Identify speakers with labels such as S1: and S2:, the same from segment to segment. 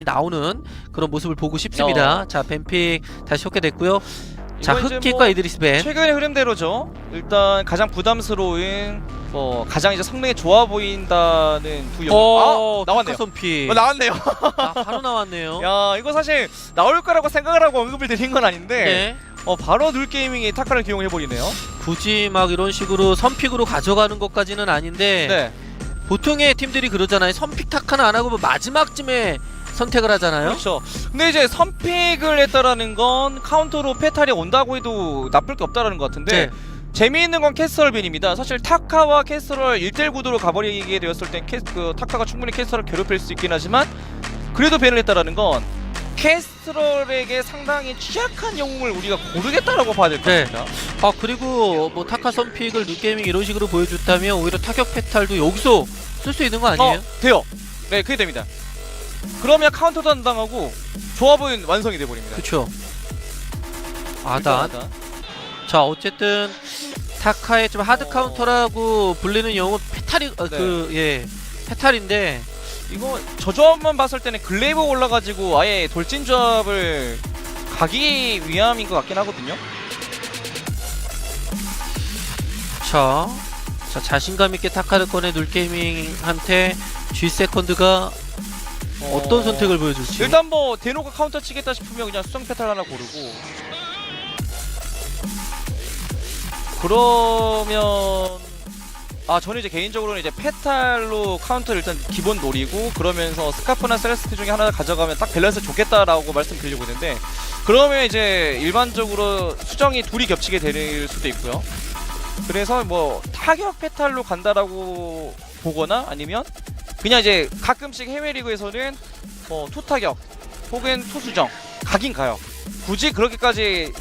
S1: 나오는 그런 모습을 보고 싶습니다. 자, 뱀픽 다시 좋게 됐고요. 자,
S2: 이거 이제
S1: 흑킥과
S2: 뭐
S1: 이드리스 벤.
S2: 최근의 흐름대로죠. 일단 가장 부담스러운 가장 이제 성능이 좋아 보인다는 두 영웅. 나왔네요.
S1: 선피.
S2: 나왔네요.
S1: 바로 나왔네요.
S2: 야, 이거 사실 나올 거라고 생각을 하고 언급을 드린 건 아닌데
S1: 네.
S2: 바로 눌게이밍이 타카를 기용해 버리네요.
S1: 굳이 막 이런 식으로 선픽으로 가져가는 것까지는 아닌데
S2: 네.
S1: 보통의 팀들이 그러잖아요. 선픽 타카는 안 하고 뭐 마지막쯤에 선택을 하잖아요.
S2: 그렇죠. 근데 이제 선픽을 했다라는 건 카운터로 페탈이 온다고 해도 나쁠 게 없다라는 것 같은데
S1: 네.
S2: 재미있는 건 캐스럴 벤입니다. 사실 타카와 캐스럴 1대1 구도로 가버리게 되었을 땐 타카가 충분히 캐스럴을 괴롭힐 수 있긴 하지만 그래도 벤을 했다라는 건 캐스럴에게 상당히 취약한 영웅을 우리가 고르겠다라고 봐야 될 것
S1: 네.
S2: 같습니다.
S1: 그리고 뭐 타카 선픽을 뉴게이밍 이런 식으로 보여줬다면 오히려 타격 페탈도 여기서 쓸 수 있는 거 아니에요?
S2: 돼요. 네, 그게 됩니다. 그러면 카운터도 안 당하고 조합은 완성이 돼버립니다.
S1: 그쵸. 아단. 자, 어쨌든 타카의 좀 하드 카운터라고 불리는 영웅은 페탈이 페탈인데
S2: 이거 저 조합만 봤을 때는 글레이버 올라가지고 아예 돌진 조합을 가기 위함인 것 같긴 하거든요.
S1: 자 자신감 있게 타카를 꺼내 눌게이밍한테 G세컨드가 어떤 선택을 보여줄지.
S2: 일단 뭐 대놓고 카운터 치겠다 싶으면 그냥 수정 페탈 하나 고르고 그러면 저는 이제 개인적으로는 이제 페탈로 카운터를 일단 기본 노리고 그러면서 스카프나 셀레스트 중에 하나 가져가면 딱 밸런스 좋겠다라고 말씀드리려고 했는데 그러면 이제 일반적으로 수정이 둘이 겹치게 될 수도 있고요. 그래서 뭐 타격 페탈로 간다라고 보거나 아니면 그냥 이제 가끔씩 해외 리그에서는 투타격 혹은 투수정 가긴 가요. 굳이 그렇게까지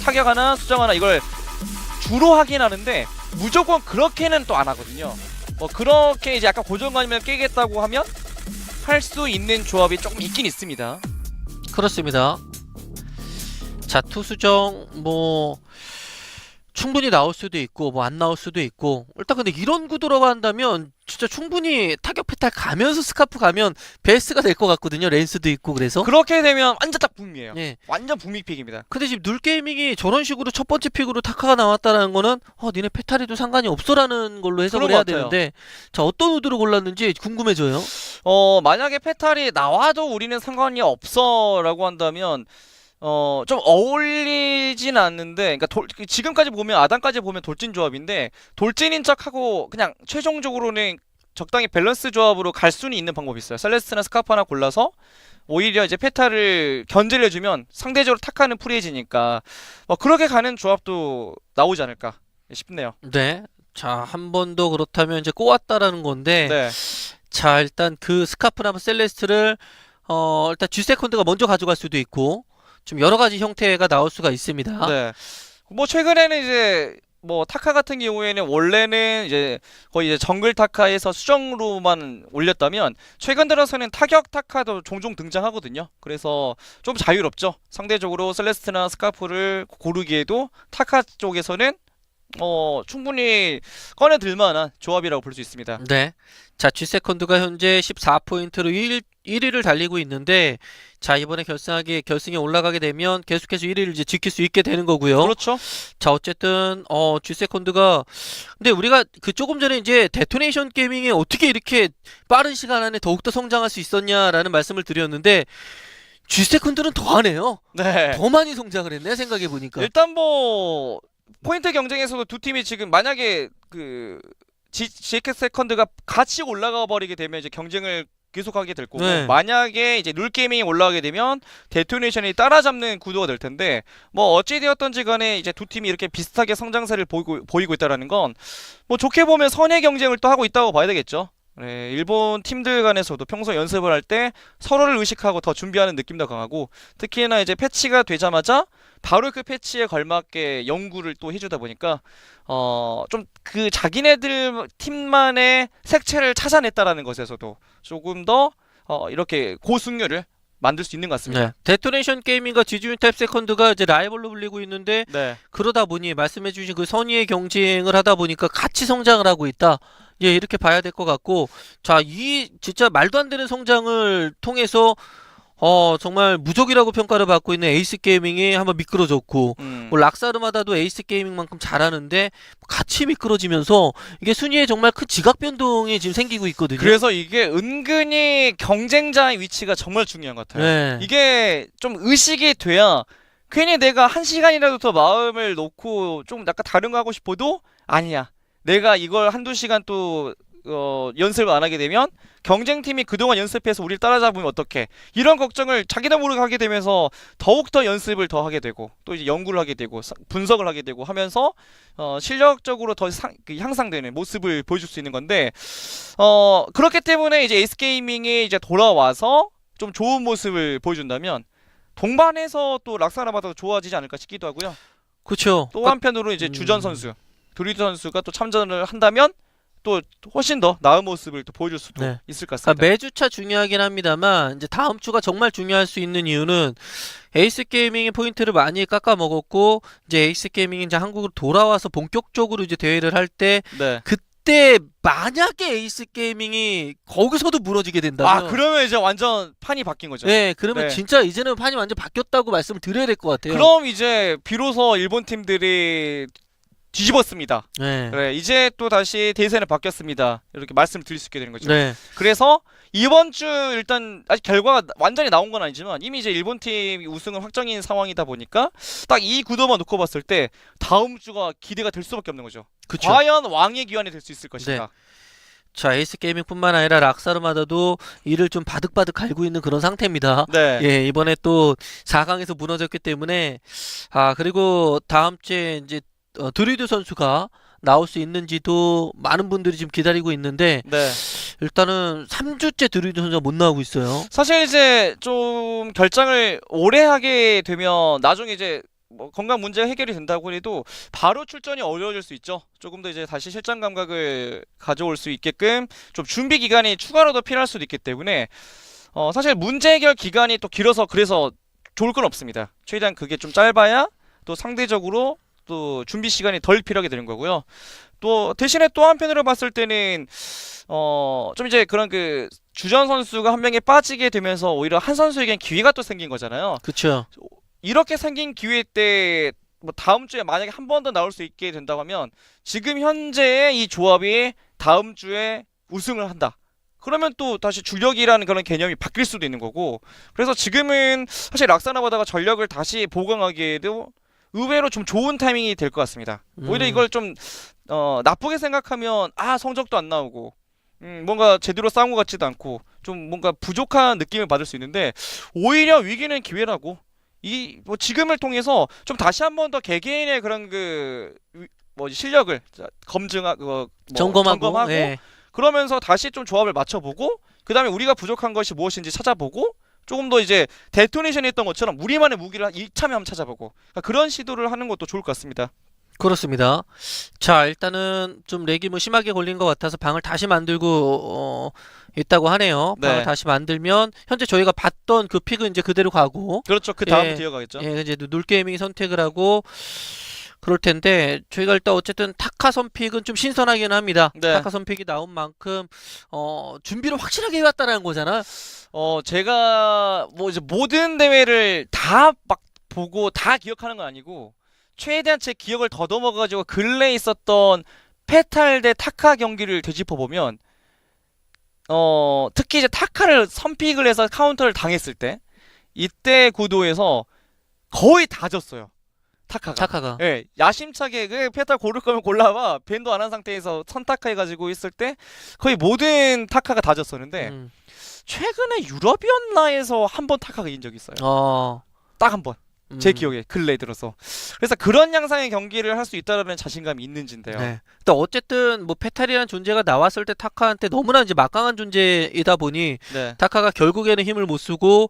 S2: 타격 하나 수정 하나 이걸 주로 하긴 하는데 무조건 그렇게는 또 안 하거든요. 그렇게 이제 약간 고정관념을 깨겠다고 하면 할 수 있는 조합이 조금 있긴 있습니다.
S1: 그렇습니다. 자, 투수정 뭐 충분히 나올 수도 있고 뭐 안 나올 수도 있고 일단 근데 이런 구도라고 한다면 진짜 충분히 타격 페탈 가면서 스카프 가면 베스트가 될 것 같거든요. 랜스도 있고 그래서
S2: 그렇게 되면 완전 딱 북미예요.
S1: 예.
S2: 완전 북미 픽입니다.
S1: 근데 지금 눌게이밍이 저런 식으로 첫 번째 픽으로 타카가 나왔다는 거는 니네 페탈에도 상관이 없어라는 걸로 해석을
S2: 그런
S1: 해야
S2: 것 같아요.
S1: 되는데 자, 어떤 의도로 골랐는지 궁금해져요.
S2: 만약에 페탈이 나와도 우리는 상관이 없어 라고 한다면 좀 어울리진 않는데 그러니까 지금까지 보면 아단까지 보면 돌진 조합인데 돌진인 척하고 그냥 최종적으로는 적당히 밸런스 조합으로 갈 수는 있는 방법이 있어요. 셀레스트나 스카프 하나 골라서 오히려 이제 페타를 견제를 해주면 상대적으로 타카는 프리해지니까 그렇게 가는 조합도 나오지 않을까 싶네요.
S1: 네. 자, 한 번 더 그렇다면 이제 꼬았다라는 건데
S2: 네.
S1: 자, 일단 그 스카프나 셀레스트를 일단 G세컨드가 먼저 가져갈 수도 있고 좀 여러 가지 형태가 나올 수가 있습니다.
S2: 네. 최근에는 이제 타카 같은 경우에는 원래는 이제 거의 이제 정글 타카에서 수정으로만 올렸다면 최근 들어서는 타격 타카도 종종 등장하거든요. 그래서 좀 자유롭죠. 상대적으로 셀레스트나 스카프를 고르기에도 타카 쪽에서는 충분히 꺼내들 만한 조합이라고 볼 수 있습니다.
S1: 네. 자, G세컨드가 현재 14포인트로 1위를 달리고 있는데 자, 이번에 결승에 올라가게 되면 계속해서 1위를 이제 지킬 수 있게 되는 거고요.
S2: 그렇죠.
S1: 자, 어쨌든 G세컨드가 근데 우리가 그 조금 전에 이제 데토네이션 게이밍에 어떻게 이렇게 빠른 시간 안에 더욱더 성장할 수 있었냐라는 말씀을 드렸는데 G세컨드는 더 하네요.
S2: 네.
S1: 더 많이 성장을 했네, 생각해 보니까.
S2: 일단 포인트 경쟁에서도 두 팀이 지금 만약에 GK 세컨드가 같이 올라가 버리게 되면 이제 경쟁을 계속하게 될 거고
S1: 네.
S2: 만약에 이제 룰게이밍이 올라가게 되면 데토네이션이 따라잡는 구도가 될 텐데 어찌 되었던지 간에 이제 두 팀이 이렇게 비슷하게 성장세를 보이고 있다라는 건 좋게 보면 선의 경쟁을 또 하고 있다고 봐야 되겠죠. 네, 일본 팀들 간에서도 평소 연습을 할 때 서로를 의식하고 더 준비하는 느낌도 강하고 특히나 이제 패치가 되자마자 바로 그 패치에 걸맞게 연구를 또 해주다 보니까 좀 그 자기네들 팀만의 색채를 찾아냈다라는 것에서도 조금 더 이렇게 고승률을 만들 수 있는 것 같습니다.
S1: 네. 데토네이션 게이밍과 지즈윤탑 세컨드가 이제 라이벌로 불리고 있는데
S2: 네.
S1: 그러다 보니 말씀해주신 그 선의의 경쟁을 하다 보니까 같이 성장을 하고 있다. 예, 이렇게 봐야 될 것 같고 자, 이 진짜 말도 안 되는 성장을 통해서 정말 무적이라고 평가를 받고 있는 에이스 게이밍이 한번 미끄러졌고 뭐 락사르마다도 에이스 게이밍만큼 잘하는데 같이 미끄러지면서 이게 순위에 정말 큰 지각 변동이 지금 생기고 있거든요.
S2: 그래서 이게 은근히 경쟁자의 위치가 정말 중요한 것 같아요.
S1: 네.
S2: 이게 좀 의식이 돼야 괜히 내가 한 시간이라도 더 마음을 놓고 좀 약간 다른 거 하고 싶어도 아니야. 내가 이걸 한두 시간 또 연습을 안 하게 되면 경쟁팀이 그동안 연습해서 우리를 따라잡으면 어떡해. 이런 걱정을 자기도 모르게 하게 되면서 더욱더 연습을 더 하게 되고 또 이제 연구를 하게 되고 분석을 하게 되고 하면서 실력적으로 더 향상되는 모습을 보여줄 수 있는 건데 그렇기 때문에 이제 에이스게이밍이 이제 돌아와서 좀 좋은 모습을 보여준다면 동반해서 또 락사르마다도 좋아지지 않을까 싶기도 하고요.
S1: 그렇죠.
S2: 또 한편으로 이제 주전 선수 드루이드 선수가 또 참전을 한다면 또 훨씬 더 나은 모습을 또 보여줄 수도
S1: 네.
S2: 있을 것 같습니다.
S1: 매주차 중요하긴 합니다만 이제 다음 주가 정말 중요할 수 있는 이유는 에이스 게이밍이 포인트를 많이 깎아 먹었고 이제 에이스 게이밍이 이제 한국으로 돌아와서 본격적으로 이제 대회를 할 때
S2: 네.
S1: 그때 만약에 에이스 게이밍이 거기서도 무너지게 된다면
S2: 그러면 이제 완전 판이 바뀐 거죠.
S1: 네, 그러면
S2: 네.
S1: 진짜 이제는 판이 완전 바뀌었다고 말씀을 드려야 될 것 같아요.
S2: 그럼 이제 비로소 일본 팀들이 뒤집었습니다.
S1: 네.
S2: 그래, 이제 또 다시 대세는 바뀌었습니다. 이렇게 말씀을 드릴 수 있게 되는 거죠.
S1: 네.
S2: 그래서 이번 주 일단 아직 결과가 완전히 나온 건 아니지만 이미 이제 일본 팀 우승은 확정인 상황이다 보니까 딱 이 구도만 놓고 봤을 때 다음 주가 기대가 될 수밖에 없는 거죠.
S1: 그쵸.
S2: 과연 왕의 기환이 될 수 있을 것인가.
S1: 네. 자, 에이스 게이밍뿐만 아니라 락사르마다도 이를 좀 바득바득 갈고 있는 그런 상태입니다.
S2: 네.
S1: 예, 이번에 또 4강에서 무너졌기 때문에 그리고 다음 주에 이제 드루이드 선수가 나올 수 있는지도 많은 분들이 지금 기다리고 있는데
S2: 네.
S1: 일단은 3주째 드루이드 선수가 못 나오고 있어요.
S2: 사실 이제 좀 결정을 오래 하게 되면 나중에 이제 뭐 건강 문제가 해결이 된다고 해도 바로 출전이 어려워질 수 있죠. 조금 더 이제 다시 실전 감각을 가져올 수 있게끔 좀 준비 기간이 추가로 더 필요할 수도 있기 때문에 사실 문제 해결 기간이 또 길어서 그래서 좋을 건 없습니다. 최대한 그게 좀 짧아야 또 상대적으로 또 준비 시간이 덜 필요하게 되는 거고요. 또 대신에 또 한편으로 봤을 때는 좀 이제 그런 그 주전 선수가 한 명이 빠지게 되면서 오히려 한 선수에겐 기회가 또 생긴 거잖아요.
S1: 그렇죠.
S2: 이렇게 생긴 기회 때 뭐 다음 주에 만약에 한 번 더 나올 수 있게 된다고 하면 지금 현재의 이 조합이 다음 주에 우승을 한다. 그러면 또 다시 주력이라는 그런 개념이 바뀔 수도 있는 거고. 그래서 지금은 사실 락사르마다가 전력을 다시 보강하기에도 의외로 좀 좋은 타이밍이 될 것 같습니다. 오히려 이걸 좀 나쁘게 생각하면 성적도 안 나오고 뭔가 제대로 싸운 것 같지도 않고 좀 뭔가 부족한 느낌을 받을 수 있는데 오히려 위기는 기회라고 뭐 지금을 통해서 좀 다시 한 번 더 개개인의 그런 실력을 점검하고
S1: 예.
S2: 그러면서 다시 좀 조합을 맞춰보고 그 다음에 우리가 부족한 것이 무엇인지 찾아보고 조금 더 이제 데토네이션이 했던 것처럼 우리만의 무기를 이참에 한번 찾아보고 그런 시도를 하는 것도 좋을 것 같습니다.
S1: 그렇습니다. 자, 일단은 좀 렉이 뭐 심하게 걸린 것 같아서 방을 다시 만들고 있다고 하네요.
S2: 네.
S1: 방을 다시 만들면 현재 저희가 봤던 그 픽은 이제 그대로 가고
S2: 그렇죠. 그 다음
S1: 예.
S2: 이어가겠죠.
S1: 예, 이제 놀게이밍이 선택을 하고 그럴 텐데 저희가 일단 어쨌든 타카 선픽은 좀 신선하긴 합니다.
S2: 네.
S1: 타카 선픽이 나온 만큼 준비를 확실하게 해왔다라는 거잖아.
S2: 제가 뭐 이제 모든 대회를 다 막 보고 다 기억하는 건 아니고 최대한 제 기억을 더듬어가지고 근래에 있었던 페탈 대 타카 경기를 되짚어 보면 특히 이제 타카를 선픽을 해서 카운터를 당했을 때 이때 구도에서 거의 다 졌어요. 타카가. 예, 야심차게 페탈 고를 거면 골라봐. 밴도 안 한 상태에서 선타카 해가지고 있을 때 거의 모든 타카가 다 졌었는데 최근에 유럽이었나에서 한 번 타카가 이긴 적이 있어요. 딱 한 번. 제 기억에 근래에 들어서. 그래서 그런 양상의 경기를 할 수 있다라는 자신감이 있는지인데요.
S1: 네. 또 어쨌든 뭐 페탈이라는 존재가 나왔을 때 타카한테 너무나 이제 막강한 존재이다 보니
S2: 네.
S1: 타카가 결국에는 힘을 못 쓰고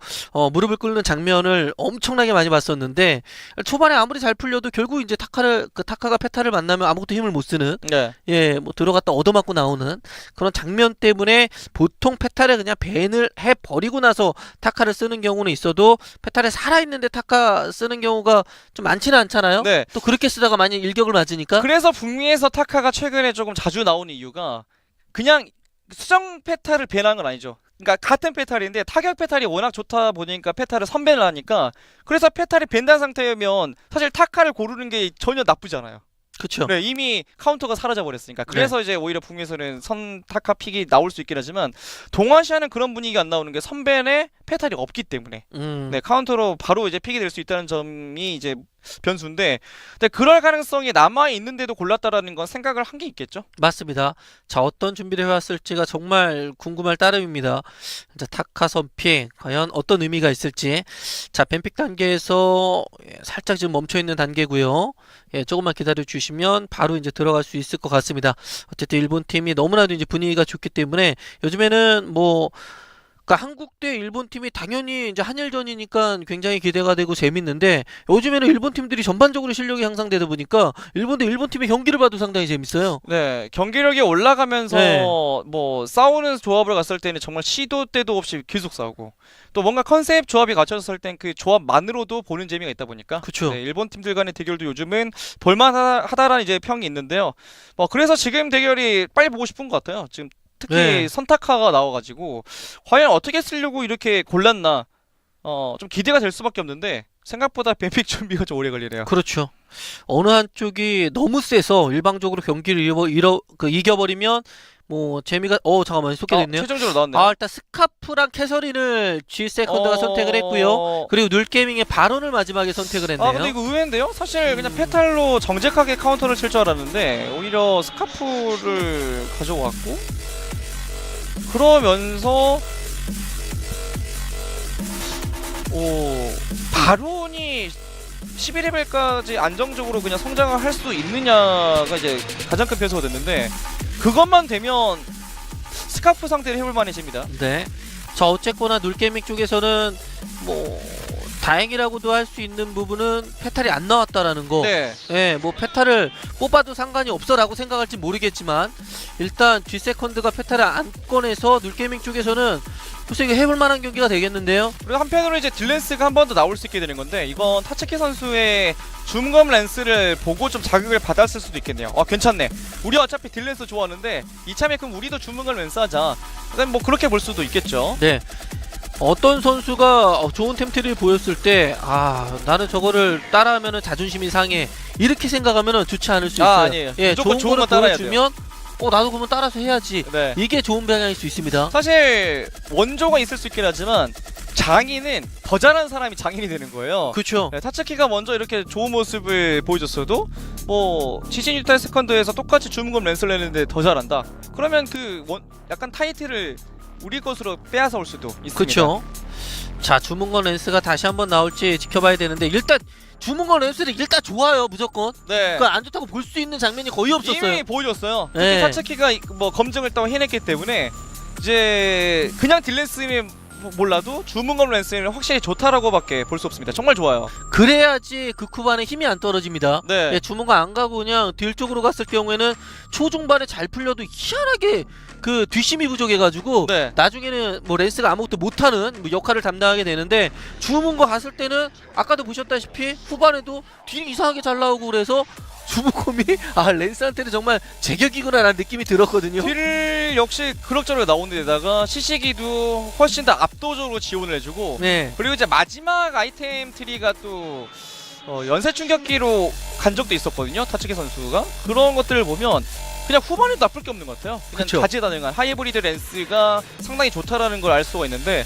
S1: 무릎을 꿇는 장면을 엄청나게 많이 봤었는데 초반에 아무리 잘 풀려도 결국 이제 타카가 페탈을 만나면 아무것도 힘을 못 쓰는
S2: 네.
S1: 예, 뭐 들어갔다 얻어맞고 나오는 그런 장면 때문에 보통 페탈에 그냥 밴을 해 버리고 나서 타카를 쓰는 경우는 있어도 페탈에 살아있는데 타카 쓰는 경우가 좀 많지는 않잖아요.
S2: 네.
S1: 또 그렇게 쓰다가 만약 일격을 맞으니까
S2: 그래서 북미에서 타카가 최근에 조금 자주 나오는 이유가 그냥 수정 페탈을 밴한 건 아니죠. 그러니까 같은 페탈인데 타격 페탈이 워낙 좋다 보니까 페탈을 선배를 하니까 그래서 페탈이 벤단 상태면 사실 타카를 고르는 게 전혀 나쁘지 않아요.
S1: 그쵸.
S2: 네, 이미 카운터가 사라져 버렸으니까. 그래서 이제 오히려 북미에서는 선 타카 픽이 나올 수 있긴 하지만 동아시아는 그런 분위기가 안 나오는 게 선벤에 페탈이 없기 때문에 네, 카운터로 바로 이제 픽이 될 수 있다는 점이 이제 변수인데, 근데 그럴 가능성이 남아 있는데도 골랐다라는 건 생각을 한 게 있겠죠.
S1: 맞습니다. 자, 어떤 준비를 해왔을지가 정말 궁금할 따름입니다. 자, 타카 선픽 과연 어떤 의미가 있을지. 자, 뱀픽 단계에서 살짝 지금 멈춰있는 단계고요. 예, 조금만 기다려 주시면 바로 이제 들어갈 수 있을 것 같습니다. 어쨌든 일본 팀이 너무나도 이제 분위기가 좋기 때문에 요즘에는 뭐 그러니까 한국 대 일본 팀이 당연히 이제 한일전이니까 굉장히 기대가 되고 재밌는데, 요즘에는 일본 팀들이 전반적으로 실력이 향상되다 보니까 일본 대 일본 팀의 경기를 봐도 상당히 재밌어요.
S2: 네, 경기력이 올라가면서
S1: 네.
S2: 뭐 싸우는 조합을 갔을 때는 정말 시도 때도 없이 계속 싸우고, 또 뭔가 컨셉 조합이 갖춰졌을 땐 그 조합만으로도 보는 재미가 있다 보니까
S1: 그쵸.
S2: 네, 일본 팀들 간의 대결도 요즘은 볼만하다라는 이제 평이 있는데요. 뭐 그래서 지금 대결이 빨리 보고 싶은 것 같아요. 지금 특히
S1: 네.
S2: 선타카가 나와가지고 과연 어떻게 쓰려고 이렇게 골랐나, 좀 기대가 될 수밖에 없는데 생각보다 뱀픽 준비가 좀 오래 걸리네요.
S1: 그렇죠. 어느 한쪽이 너무 세서 일방적으로 경기를 이겨버리면 뭐 재미가 잠깐만 속게됐네요.
S2: 최종적으로 나왔네요.
S1: 아, 일단 스카프랑 캐서린을 G 세컨드가 선택을 했고요. 그리고 눌게이밍의 바론을 마지막에 선택을 했네요.
S2: 아, 근데 이거 의외인데요? 사실 그냥 페탈로 정직하게 카운터를 칠 줄 알았는데 오히려 스카프를 가져왔고, 그러면서 바론이 11레벨까지 안정적으로 그냥 성장을 할 수 있느냐가 이제 가장 큰 변수가 됐는데, 그것만 되면 스카프 상대를 해볼 만해집니다.
S1: 네. 자, 어쨌거나 눌게이밍 쪽에서는 뭐 다행이라고도 할 수 있는 부분은 페탈이 안 나왔다라는 거.
S2: 네.
S1: 예, 뭐 페탈을 뽑아도 상관이 없어라고 생각할지 모르겠지만 일단 G세컨드가 페탈을 안 꺼내서 눌게이밍 쪽에서는 글쎄 이게 해볼 만한 경기가 되겠는데요.
S2: 그리고 한편으로 이제 딜렌스가 한 번 더 나올 수 있게 되는 건데, 이건 타츠키 선수의 줌검 렌스를 보고 좀 자극을 받았을 수도 있겠네요. 괜찮네. 우리 어차피 딜렌스 좋아하는데 이참에 그럼 우리도 줌검 렌스 하자. 그다음 뭐 그렇게 볼 수도 있겠죠.
S1: 네. 어떤 선수가 좋은 템트를 보였을 때 나는 저거를 따라하면은 자존심이 상해 이렇게 생각하면은 좋지 않을 수 있어요.
S2: 아니에요.
S1: 예,
S2: 무조건
S1: 좋은 거를
S2: 거 따라야
S1: 보여주면 나도 그러면 따라서 해야지.
S2: 네.
S1: 이게 좋은 방향일 수 있습니다.
S2: 사실 원조가 있을 수 있긴 하지만 장인은 더 잘하는 사람이 장인이 되는 거예요.
S1: 그렇죠.
S2: 네, 타츠키가 먼저 이렇게 좋은 모습을 보여줬어도 뭐 지진 유탈 세컨드에서 똑같이 주문검 렌스를 했는데 더 잘한다. 그러면 약간 타이틀을 우리 것으로 빼앗아 올 수도 있습니다.
S1: 그렇죠. 자, 주문건 렌스가 다시 한번 나올지 지켜봐야 되는데 일단 주문건 렌스는 일단 좋아요, 무조건.
S2: 네.
S1: 그러니까 안 좋다고 볼 수 있는 장면이 거의 없었어요.
S2: 이미 보여줬어요. 특히
S1: 네.
S2: 타츠키가 뭐 검증을 또 해냈기 때문에 이제 그냥 딜렌스는 몰라도 주문검 렌스는 확실히 좋다라고밖에 볼 수 없습니다. 정말 좋아요.
S1: 그래야지 그 쿠반에 힘이 안 떨어집니다.
S2: 네.
S1: 예, 주문건 안 가고 그냥 딜 쪽으로 갔을 경우에는 초중반에 잘 풀려도 희한하게 그 뒷심이 부족해가지고
S2: 네.
S1: 나중에는 뭐 렌스가 아무것도 못하는 뭐 역할을 담당하게 되는데, 주문건 갔을 때는 아까도 보셨다시피 후반에도 딜 이상하게 잘 나오고 그래서 주문검이 렌스한테는 정말 제격이구나 라는 느낌이 들었거든요.
S2: 딜 역시 그럭저럭 나오는 데다가 시시기도 훨씬 더 압도적으로 지원을 해주고,
S1: 네.
S2: 그리고 이제 마지막 아이템 트리가 또 연쇄 충격기로 간 적도 있었거든요, 타츠키 선수가. 그런 것들을 보면 그냥 후반에도 나쁠 게 없는 것 같아요. 그냥
S1: 그쵸.
S2: 다재다능한 하이브리드 렌스가 상당히 좋다라는 걸 알 수가 있는데,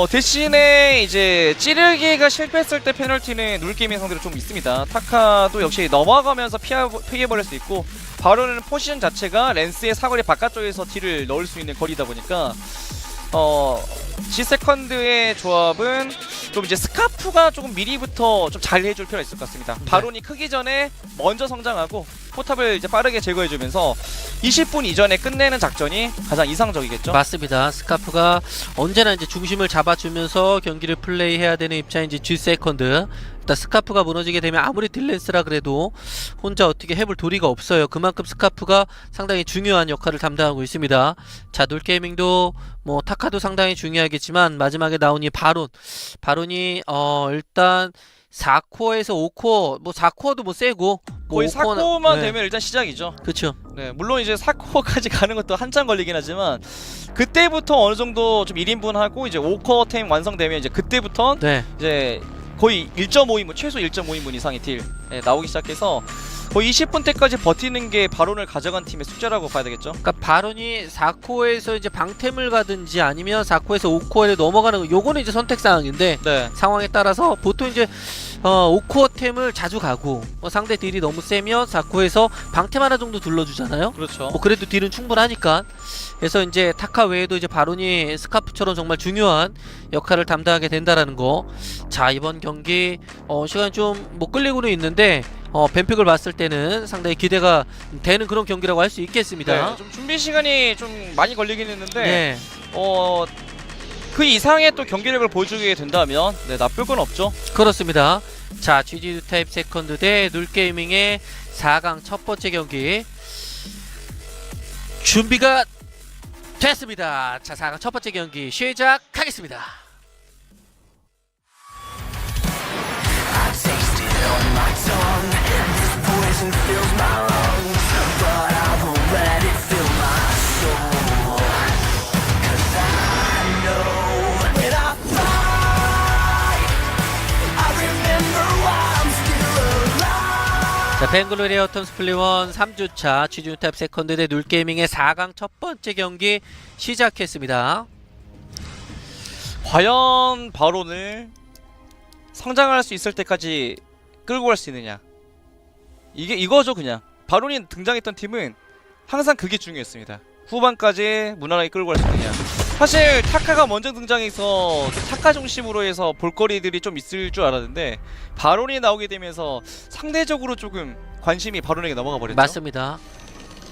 S2: 대신에 이제 찌르기가 실패했을 때 페널티는 룰게이밍 상대로 좀 있습니다. 타카도 역시 넘어가면서 피해버릴 수 있고, 바로는 포지션 자체가 렌스의 사거리 바깥쪽에서 딜을 넣을 수 있는 거리다 보니까 G세컨드의 조합은 좀 이제 스카프가 조금 미리부터 좀 잘 해줄 필요가 있을 것 같습니다.
S1: 네.
S2: 바론이 크기 전에 먼저 성장하고 포탑을 이제 빠르게 제거해주면서 20분 이전에 끝내는 작전이 가장 이상적이겠죠.
S1: 맞습니다. 스카프가 언제나 이제 중심을 잡아주면서 경기를 플레이해야 되는 입장인지 G세컨드. 일단 스카프가 무너지게 되면 아무리 딜렌스라 그래도 혼자 어떻게 해볼 도리가 없어요. 그만큼 스카프가 상당히 중요한 역할을 담당하고 있습니다. 자, 놀게이밍도 뭐 타카도 상당히 중요하겠지만 마지막에 나온 이 바론이 일단 4코어에서 5코어, 뭐 4코어도 뭐 세고
S2: 거의
S1: 오코나-
S2: 4코어만
S1: 네.
S2: 되면 일단 시작이죠.
S1: 그렇죠.
S2: 네, 물론 이제 4코어까지 가는 것도 한참 걸리긴 하지만 그때부터 어느 정도 좀 1인분 하고 이제 5코어 템 완성되면 이제 그때부터
S1: 네.
S2: 이제 거의 1.5인분, 최소 1.5인분 이상의 딜 나오기 시작해서 거의 20분 때까지 버티는 게 바론을 가져간 팀의 숙제라고 봐야 되겠죠.
S1: 그러니까 바론이 4코어에서 이제 방템을 가든지 아니면 4코어에서 5코어에 넘어가는 거, 요거는 이제 선택 사항인데
S2: 네.
S1: 상황에 따라서 보통 이제 5코어 템을 자주 가고 상대 딜이 너무 세면 4코어에서 방템 하나 정도 둘러주잖아요.
S2: 그렇죠.
S1: 뭐 그래도 딜은 충분하니까. 그래서 이제 타카 외에도 이제 바론이 스카프처럼 정말 중요한 역할을 담당하게 된다라는 거. 자, 이번 경기 시간이 좀 뭐 끌리고는 있는데 뱀픽을 봤을 때는 상당히 기대가 되는 그런 경기라고 할 수 있겠습니다.
S2: 네, 좀 준비 시간이 좀 많이 걸리긴 했는데
S1: 네.
S2: 그 이상의 또 경기력을 보여주게 된다면 네, 나쁠 건 없죠.
S1: 그렇습니다. 자, GG 타입 세컨드 대 눌게이밍의 4강 첫 번째 경기 준비가 됐습니다. 자, 4강 첫 번째 경기 시작하겠습니다. 자, 뱅글로리 에어턴 스플릿1 3주차 GG 타입 세컨드 대 눌게이밍의 4강 첫 번째 경기 시작했습니다.
S2: 과연 바론을 성장할 수 있을 때까지 끌고 갈 수 있느냐, 이거죠. 그냥 바론이 등장했던 팀은 항상 그게 중요했습니다. 후반까지 무난하게 끌고 갈 수 있느냐. 사실 타카가 먼저 등장해서 좀 타카 중심으로 해서 볼거리들이 좀 있을 줄 알았는데 바론이 나오게 되면서 상대적으로 조금 관심이 바론에게 넘어가 버렸죠.
S1: 맞습니다.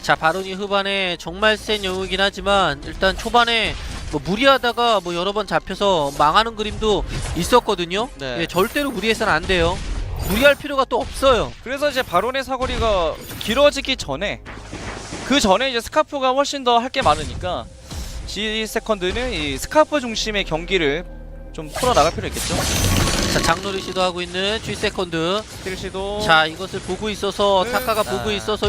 S1: 자, 바론이 후반에 정말 센 영웅이긴 하지만 일단 초반에 뭐 무리하다가 뭐 여러 번 잡혀서 망하는 그림도 있었거든요.
S2: 네.
S1: 예, 절대로 무리해서는 안 돼요. 무리할 필요가 또 없어요.
S2: 그래서 이제 바론의 사거리가 길어지기 전에, 그 전에 이제 스카프가 훨씬 더 할 게 많으니까 G 세컨드는 이 스카프 중심의 경기를 좀 풀어나갈 필요 있겠죠.
S1: 자, 장로를 시도하고 있는 G 세컨드.
S2: 스틸 시도.
S1: 자, 이것을 보고 있어서 타카가 보고
S2: 아.
S1: 있어서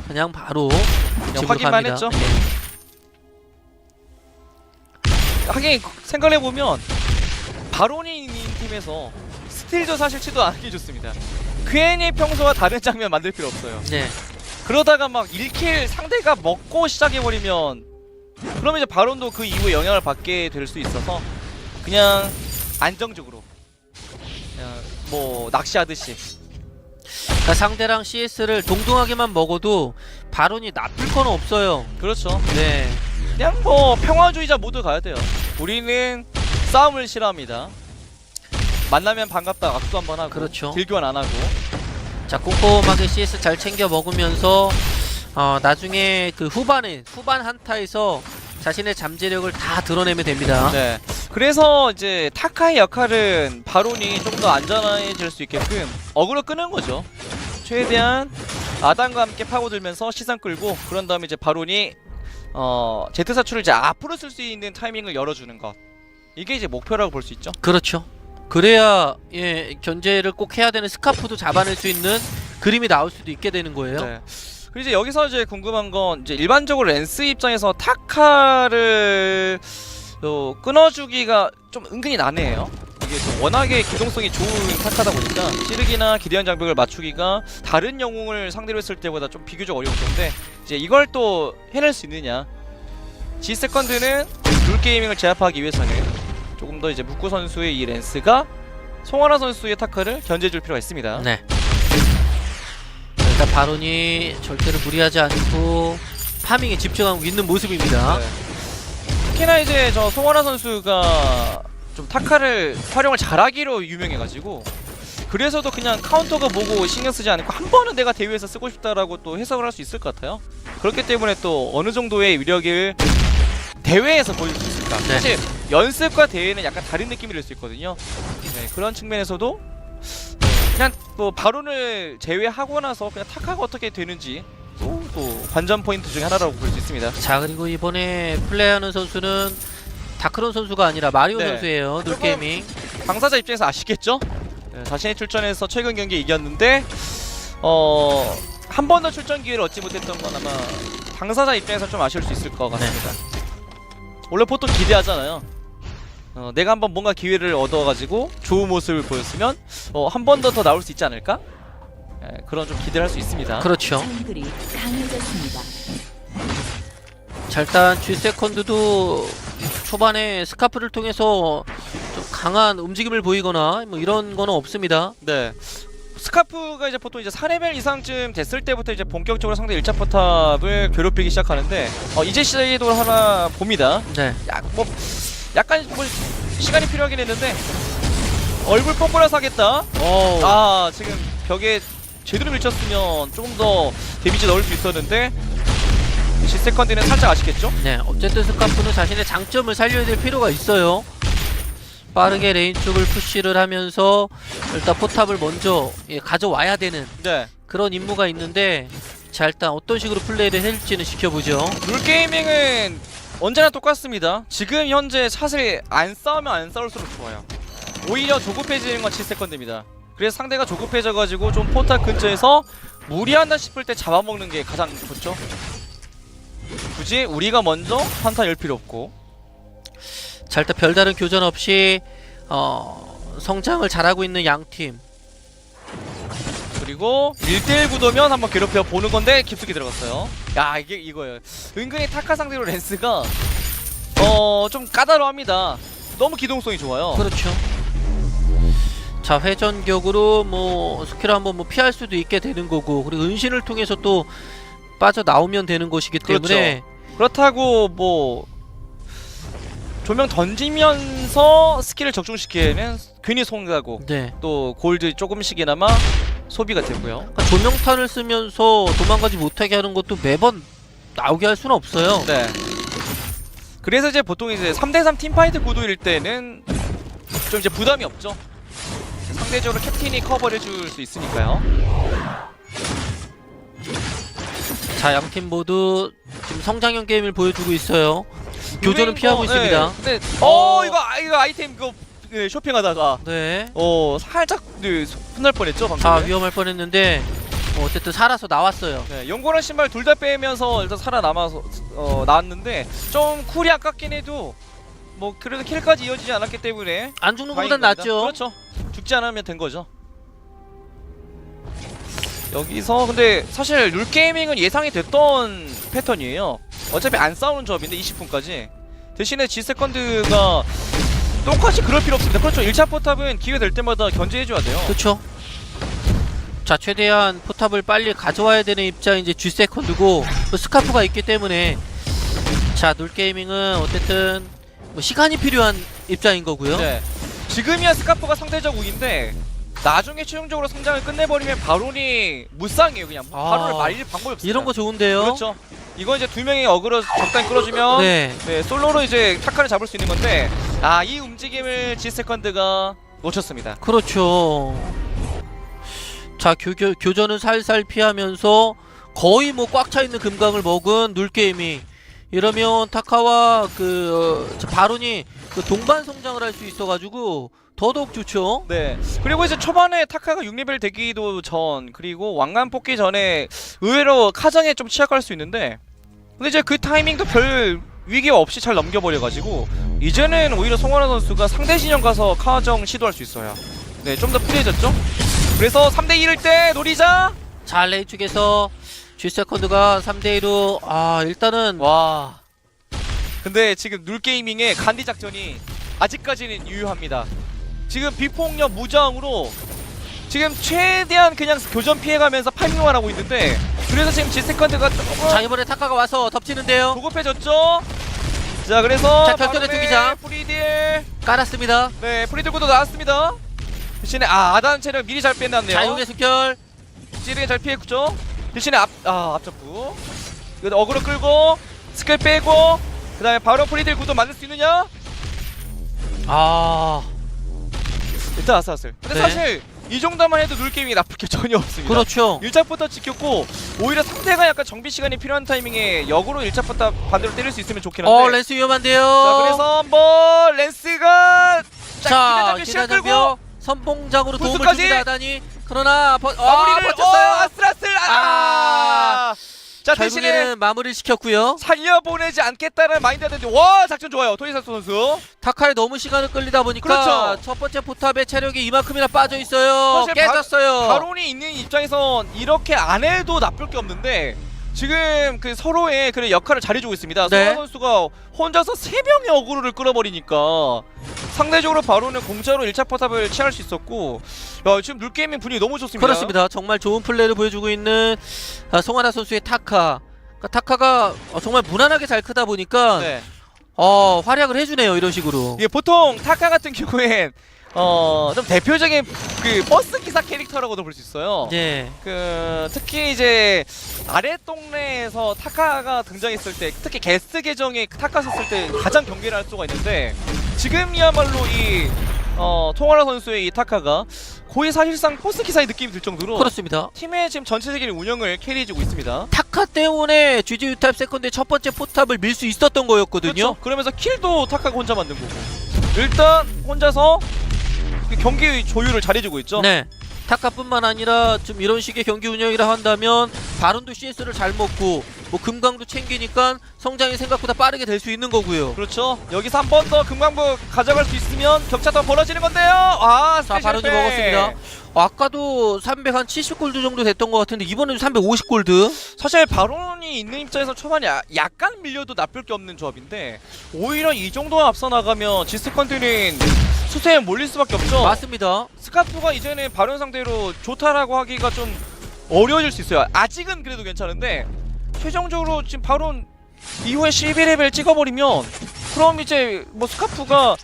S1: 그냥 바로
S2: 그냥
S1: 집으로
S2: 확인만
S1: 갑니다.
S2: 했죠.
S1: 네.
S2: 하긴 생각해보면 바론이 있는 팀에서 스틸도 사실 치도 안 하기 좋습니다. 괜히 평소와 다른 장면 만들 필요 없어요.
S1: 네.
S2: 그러다가 막 1킬 상대가 먹고 시작해버리면 그러면 이제 바론도 그 이후에 영향을 받게 될 수 있어서 그냥 안정적으로 그냥 뭐 낚시하듯이.
S1: 그러니까 상대랑 CS를 동등하게만 먹어도 바론이 나쁠 건 없어요.
S2: 그렇죠.
S1: 네.
S2: 그냥 뭐 평화주의자 모두 가야 돼요. 우리는 싸움을 싫어합니다. 만나면 반갑다 악수 한번 하고,
S1: 그렇죠.
S2: 딜교환 안 하고.
S1: 자, 꼼꼼하게 CS 잘 챙겨 먹으면서 나중에 그 후반 한타에서 자신의 잠재력을 다 드러내면 됩니다.
S2: 네. 그래서 이제 타카의 역할은 바론이 좀 더 안전해질 수 있게끔 어그로 끄는 거죠. 최대한 아단과 함께 파고들면서 시선 끌고, 그런 다음에 이제 바론이 제트 사출을 이제 앞으로 쓸 수 있는 타이밍을 열어주는 것. 이게 이제 목표라고 볼 수 있죠.
S1: 그렇죠. 그래야 견제를 꼭 해야 되는 스카프도 잡아낼 수 있는 그림이 나올 수도 있게 되는 거예요.
S2: 네. 그리고 이제 여기서 이제 궁금한 건 이제 일반적으로 랜스 입장에서 타카를 끊어주기가 좀 은근히 난해해요. 이게 좀 워낙에 기동성이 좋은 타카다 보니까 찌르기나 기대한 장벽을 맞추기가 다른 영웅을 상대로 했을 때보다 좀 비교적 어려운 건데, 이제 이걸 또 해낼 수 있느냐. G 세컨드는 룰게이밍을 제압하기 위해서는 조금 더 이제 묵구 선수의 이 랜스가 송하나 선수의 타카를 견제해줄 필요가 있습니다.
S1: 네. 일단 바론이 절대로 무리하지 않고 파밍에 집중하고 있는 모습입니다.
S2: 네. 특히나 이제 저 송하나 선수가 좀 타카를 활용을 잘하기로 유명해가지고, 그래서도 그냥 카운터가 보고 신경 쓰지 않고 한 번은 내가 대회에서 쓰고 싶다라고 또 해석을 할 수 있을 것 같아요. 그렇기 때문에 또 어느 정도의 위력을 대회에서 보여줄 수 있을까.
S1: 네.
S2: 사실 연습과 대회는 약간 다른 느낌이 될 수 있거든요. 네, 그런 측면에서도 그냥 뭐 바론을 제외하고 나서 그냥 타카가 어떻게 되는지 또 관전 포인트 중에 하나라고 볼 수 있습니다.
S1: 자, 그리고 이번에 플레이하는 선수는 다크론 선수가 아니라 마리오
S2: 네.
S1: 선수예요. 눌게이밍.
S2: 당사자 입장에서 아시겠죠? 네, 자신의 출전에서 최근 경기 이겼는데 한 번 더 출전 기회를 얻지 못했던 건 아마 당사자 입장에서 좀 아쉬울 수 있을 것 같습니다. 원래 보통 기대하잖아요. 내가 한번 뭔가 기회를 얻어가지고 좋은 모습을 보였으면 한 번 더 나올 수 있지 않을까? 그런 좀 기대를 할 수 있습니다.
S1: 그렇죠.
S3: 정글이 강해졌습니다.
S1: 자, 일단 G세컨드도 초반에 스카프를 통해서 좀 강한 움직임을 보이거나 뭐 이런 거는 없습니다.
S2: 네. 스카프가 이제 보통 이제 4레벨 이상쯤 됐을 때부터 이제 본격적으로 상대 1차 포탑을 괴롭히기 시작하는데 이제 시도를 하나 봅니다.
S1: 네.
S2: 약간 뭐 시간이 필요하긴 했는데 얼굴 뽀뽀라서 하겠다. 지금 벽에 제대로 밀쳤으면 조금 더 데미지 넣을 수 있었는데 G세컨드는 살짝 아쉽겠죠?
S1: 네, 어쨌든 스카프는 자신의 장점을 살려야 될 필요가 있어요. 빠르게 레인 쪽을 푸시를 하면서 일단 포탑을 먼저 가져와야 되는
S2: 네.
S1: 그런 임무가 있는데, 자, 일단 어떤 식으로 플레이를 할지는 지켜보죠.
S2: 룰게이밍은 언제나 똑같습니다. 지금 현재 사실 안 싸우면 안 싸울수록 좋아요. 오히려 조급해지는 건 G세컨드입니다. 그래서 상대가 조급해져가지고 좀 포탑 근처에서 무리한다 싶을 때 잡아먹는 게 가장 좋죠. 굳이 우리가 먼저 한타 열 필요 없고.
S1: 자, 일단 별다른 교전 없이 성장을 잘하고 있는 양팀.
S2: 그리고 1대1 구도면 한번 괴롭혀 보는 건데 깊숙이 들어갔어요. 야, 이거예요. 은근히 타카 상대로 랜스가 좀 까다로워합니다. 너무 기동성이 좋아요.
S1: 그렇죠. 자, 회전격으로 뭐 스킬 한번 뭐 피할 수도 있게 되는 거고, 그리고 은신을 통해서 또 빠져나오면 되는 것이기 때문에.
S2: 그렇다고 뭐 조명 던지면서 스킬을 적중시키기에는 괜히 손가고
S1: 네.
S2: 또 골드 조금씩이나마 소비가 되고요.
S1: 그러니까 조명탄을 쓰면서 도망가지 못하게 하는 것도 매번 나오게 할 수는 없어요.
S2: 네. 그래서 이제 보통 이제 3대3 팀파이트 구도일 때는 좀 이제 부담이 없죠. 상대적으로 캡틴이 커버를 해줄 수 있으니까요.
S1: 자, 양팀 모두 지금 성장형 게임을 보여주고 있어요. 교전은 피하고 있습니다.
S2: 근데 이거 아이템 쇼핑하다가
S1: 네.
S2: 살짝 혼날 뻔했죠 방금.
S1: 자, 위험할 뻔했는데 어쨌든 살아서 나왔어요.
S2: 네, 연고랑 신발 둘 다 빼면서 일단 살아남아서 나왔는데 좀 쿨이 아깝긴 해도 뭐 그래도 킬까지 이어지지 않았기 때문에
S1: 안 죽는 것보단
S2: 다행인 겁니다.
S1: 낫죠.
S2: 그렇죠. 죽지 않으면 된 거죠. 여기서 근데 사실 룰게이밍은 예상이 됐던 패턴이에요. 어차피 안 싸우는 조합인데 20분까지. 대신에 G세컨드가 똑같이 그럴 필요 없습니다. 그렇죠. 1차 포탑은 기회 될 때마다 견제해줘야 돼요.
S1: 그렇죠. 자, 최대한 포탑을 빨리 가져와야 되는 입장이 이제 G세컨드고, 또 스카프가 있기 때문에. 자, 룰게이밍은 어쨌든 뭐 시간이 필요한 입장인 거고요.
S2: 네. 지금이야 스카프가 상대적 우위인데 나중에 최종적으로 성장을 끝내버리면 바론이 무쌍이에요. 그냥 바론을 말릴 방법이 없어요.
S1: 이런 거 좋은데요.
S2: 그렇죠. 이거 이제 두 명이 어그로 적당히 끌어주면
S1: 네.
S2: 솔로로 이제 타카를 잡을 수 있는 건데 이 움직임을 G세컨드가 놓쳤습니다.
S1: 그렇죠. 자, 교전은 살살 피하면서 거의 뭐 꽉 차 있는 금강을 먹은 룰게이밍. 이러면 타카와 바론이 동반 성장을 할 수 있어가지고 더더욱 좋죠.
S2: 네. 그리고 이제 초반에 타카가 6레벨 되기도 전, 그리고 왕관 뽑기 전에 의외로 카정에 좀 취약할 수 있는데, 근데 이제 그 타이밍도 별 위기 없이 잘 넘겨버려가지고 이제는 오히려 송원아 선수가 상대 진영 가서 카정 시도할 수 있어요. 네, 좀 더 프리해졌죠. 그래서 3대1일 때 노리자.
S1: 자, 레이 쪽에서 G세컨드가 3대2로 일단은
S2: 와. 근데 지금 룰게이밍의 간디 작전이 아직까지는 유효합니다. 지금 비폭력 무저항으로 지금 최대한 그냥 교전 피해가면서 파밍만 하고 있는데, 그래서 지금 G세컨드가 조금
S1: 자, 이번에 타카가 와서 덮치는데요.
S2: 조급해졌죠. 자, 그래서
S1: 자, 결전의 투기장
S2: 프리딜.
S1: 깔았습니다.
S2: 네, 프리딜 구도 나왔습니다. 대신에 아단 체력 미리 잘 뺐났네요.
S1: 자, 용의 숨결.
S2: 찌르게 잘 피했죠. 대신에 앞접부. 이거 어그로 끌고 스킬 빼고 그 다음에 바로 프리딜 구도 만들 수 있느냐? 일단 아슬아슬. 근데
S1: 네.
S2: 사실 이 정도만 해도 룰게임이 나쁠 게 전혀 없습니다.
S1: 그렇죠.
S2: 1차부터 지켰고 오히려 상대가 약간 정비 시간이 필요한 타이밍에 역으로 1차부터 반대로 때릴 수 있으면 좋긴 한데.
S1: 랜스 위험한데요.
S2: 자, 그래서 한번 랜스가
S1: 자,
S2: 시간 끌고
S1: 기나장벽 선봉장으로 도움을
S2: 부스까지.
S1: 줍니다. 아다니. 그러나
S2: 마무리를
S1: 버텼어요.
S2: 아슬아슬. 자, 대신에
S1: 결국에는 마무리를 시켰고요.
S2: 살려보내지 않겠다는 마인드였는데 와, 작전 좋아요. 토니사토 선수.
S1: 타카에 너무 시간을 끌리다 보니까
S2: 그렇죠.
S1: 첫 번째 포탑에 체력이 이만큼이나 빠져 있어요.
S2: 사실
S1: 깨졌어요.
S2: 바론이 있는 입장에선 이렇게 안 해도 나쁠 게 없는데 지금 그 서로의 그 역할을 잘해주고 있습니다.
S1: 네.
S2: 소아 선수가 혼자서 3명의 어그로를 끌어버리니까 상대적으로 바론은 공짜로 1차 포탑을 취할 수 있었고, 야, 지금 룰게이밍 분위기 너무 좋습니다.
S1: 그렇습니다. 정말 좋은 플레이를 보여주고 있는 송하나 선수의 타카. 그러니까 타카가 정말 무난하게 잘 크다 보니까
S2: 네.
S1: 활약을 해주네요. 이런 식으로.
S2: 이게 보통 타카 같은 경우엔 좀 대표적인 그 버스 기사 캐릭터라고도 볼 수 있어요.
S1: 예.
S2: 그 특히 이제 아래 동네에서 타카가 등장했을 때, 특히 게스트 계정에 타카 썼을 때 가장 경계를 할 수가 있는데, 지금이야말로 이 통화라 선수의 이 타카가 거의 사실상 버스 기사의 느낌이 들 정도로
S1: 그렇습니다.
S2: 팀의 지금 전체적인 운영을 캐리해주고 있습니다.
S1: 타카 때문에 GG 유탑 세컨드의 첫 번째 포탑을 밀 수 있었던 거였거든요.
S2: 그렇죠. 그러면서 킬도 타카가 혼자 만든 거고, 일단 혼자서 그 경기 조율을 잘해주고 있죠.
S1: 네. 타카뿐만 아니라 좀 이런 식의 경기 운영이라 한다면 바론도 CS를 잘 먹고 뭐 금강도 챙기니까 성장이 생각보다 빠르게 될 수 있는 거고요.
S2: 그렇죠. 여기서 한 번 더 금강부 가져갈 수 있으면 격차 더 벌어지는 건데요.
S1: 자, 바론이 먹었습니다. 아까도 370골드 정도 됐던 것 같은데 이번에는 350골드.
S2: 사실 바론이 있는 입장에서 초반에 약간 밀려도 나쁠 게 없는 조합인데, 오히려 이 정도 앞서 나가면 지스컨트는 수세에 몰릴 수밖에 없죠.
S1: 맞습니다.
S2: 스카프가 이제는 바론 상대로 좋다라고 하기가 좀 어려워질 수 있어요. 아직은 그래도 괜찮은데 최종적으로 지금 바론 이후에 11레벨 찍어버리면 그럼 이제 뭐 스카프가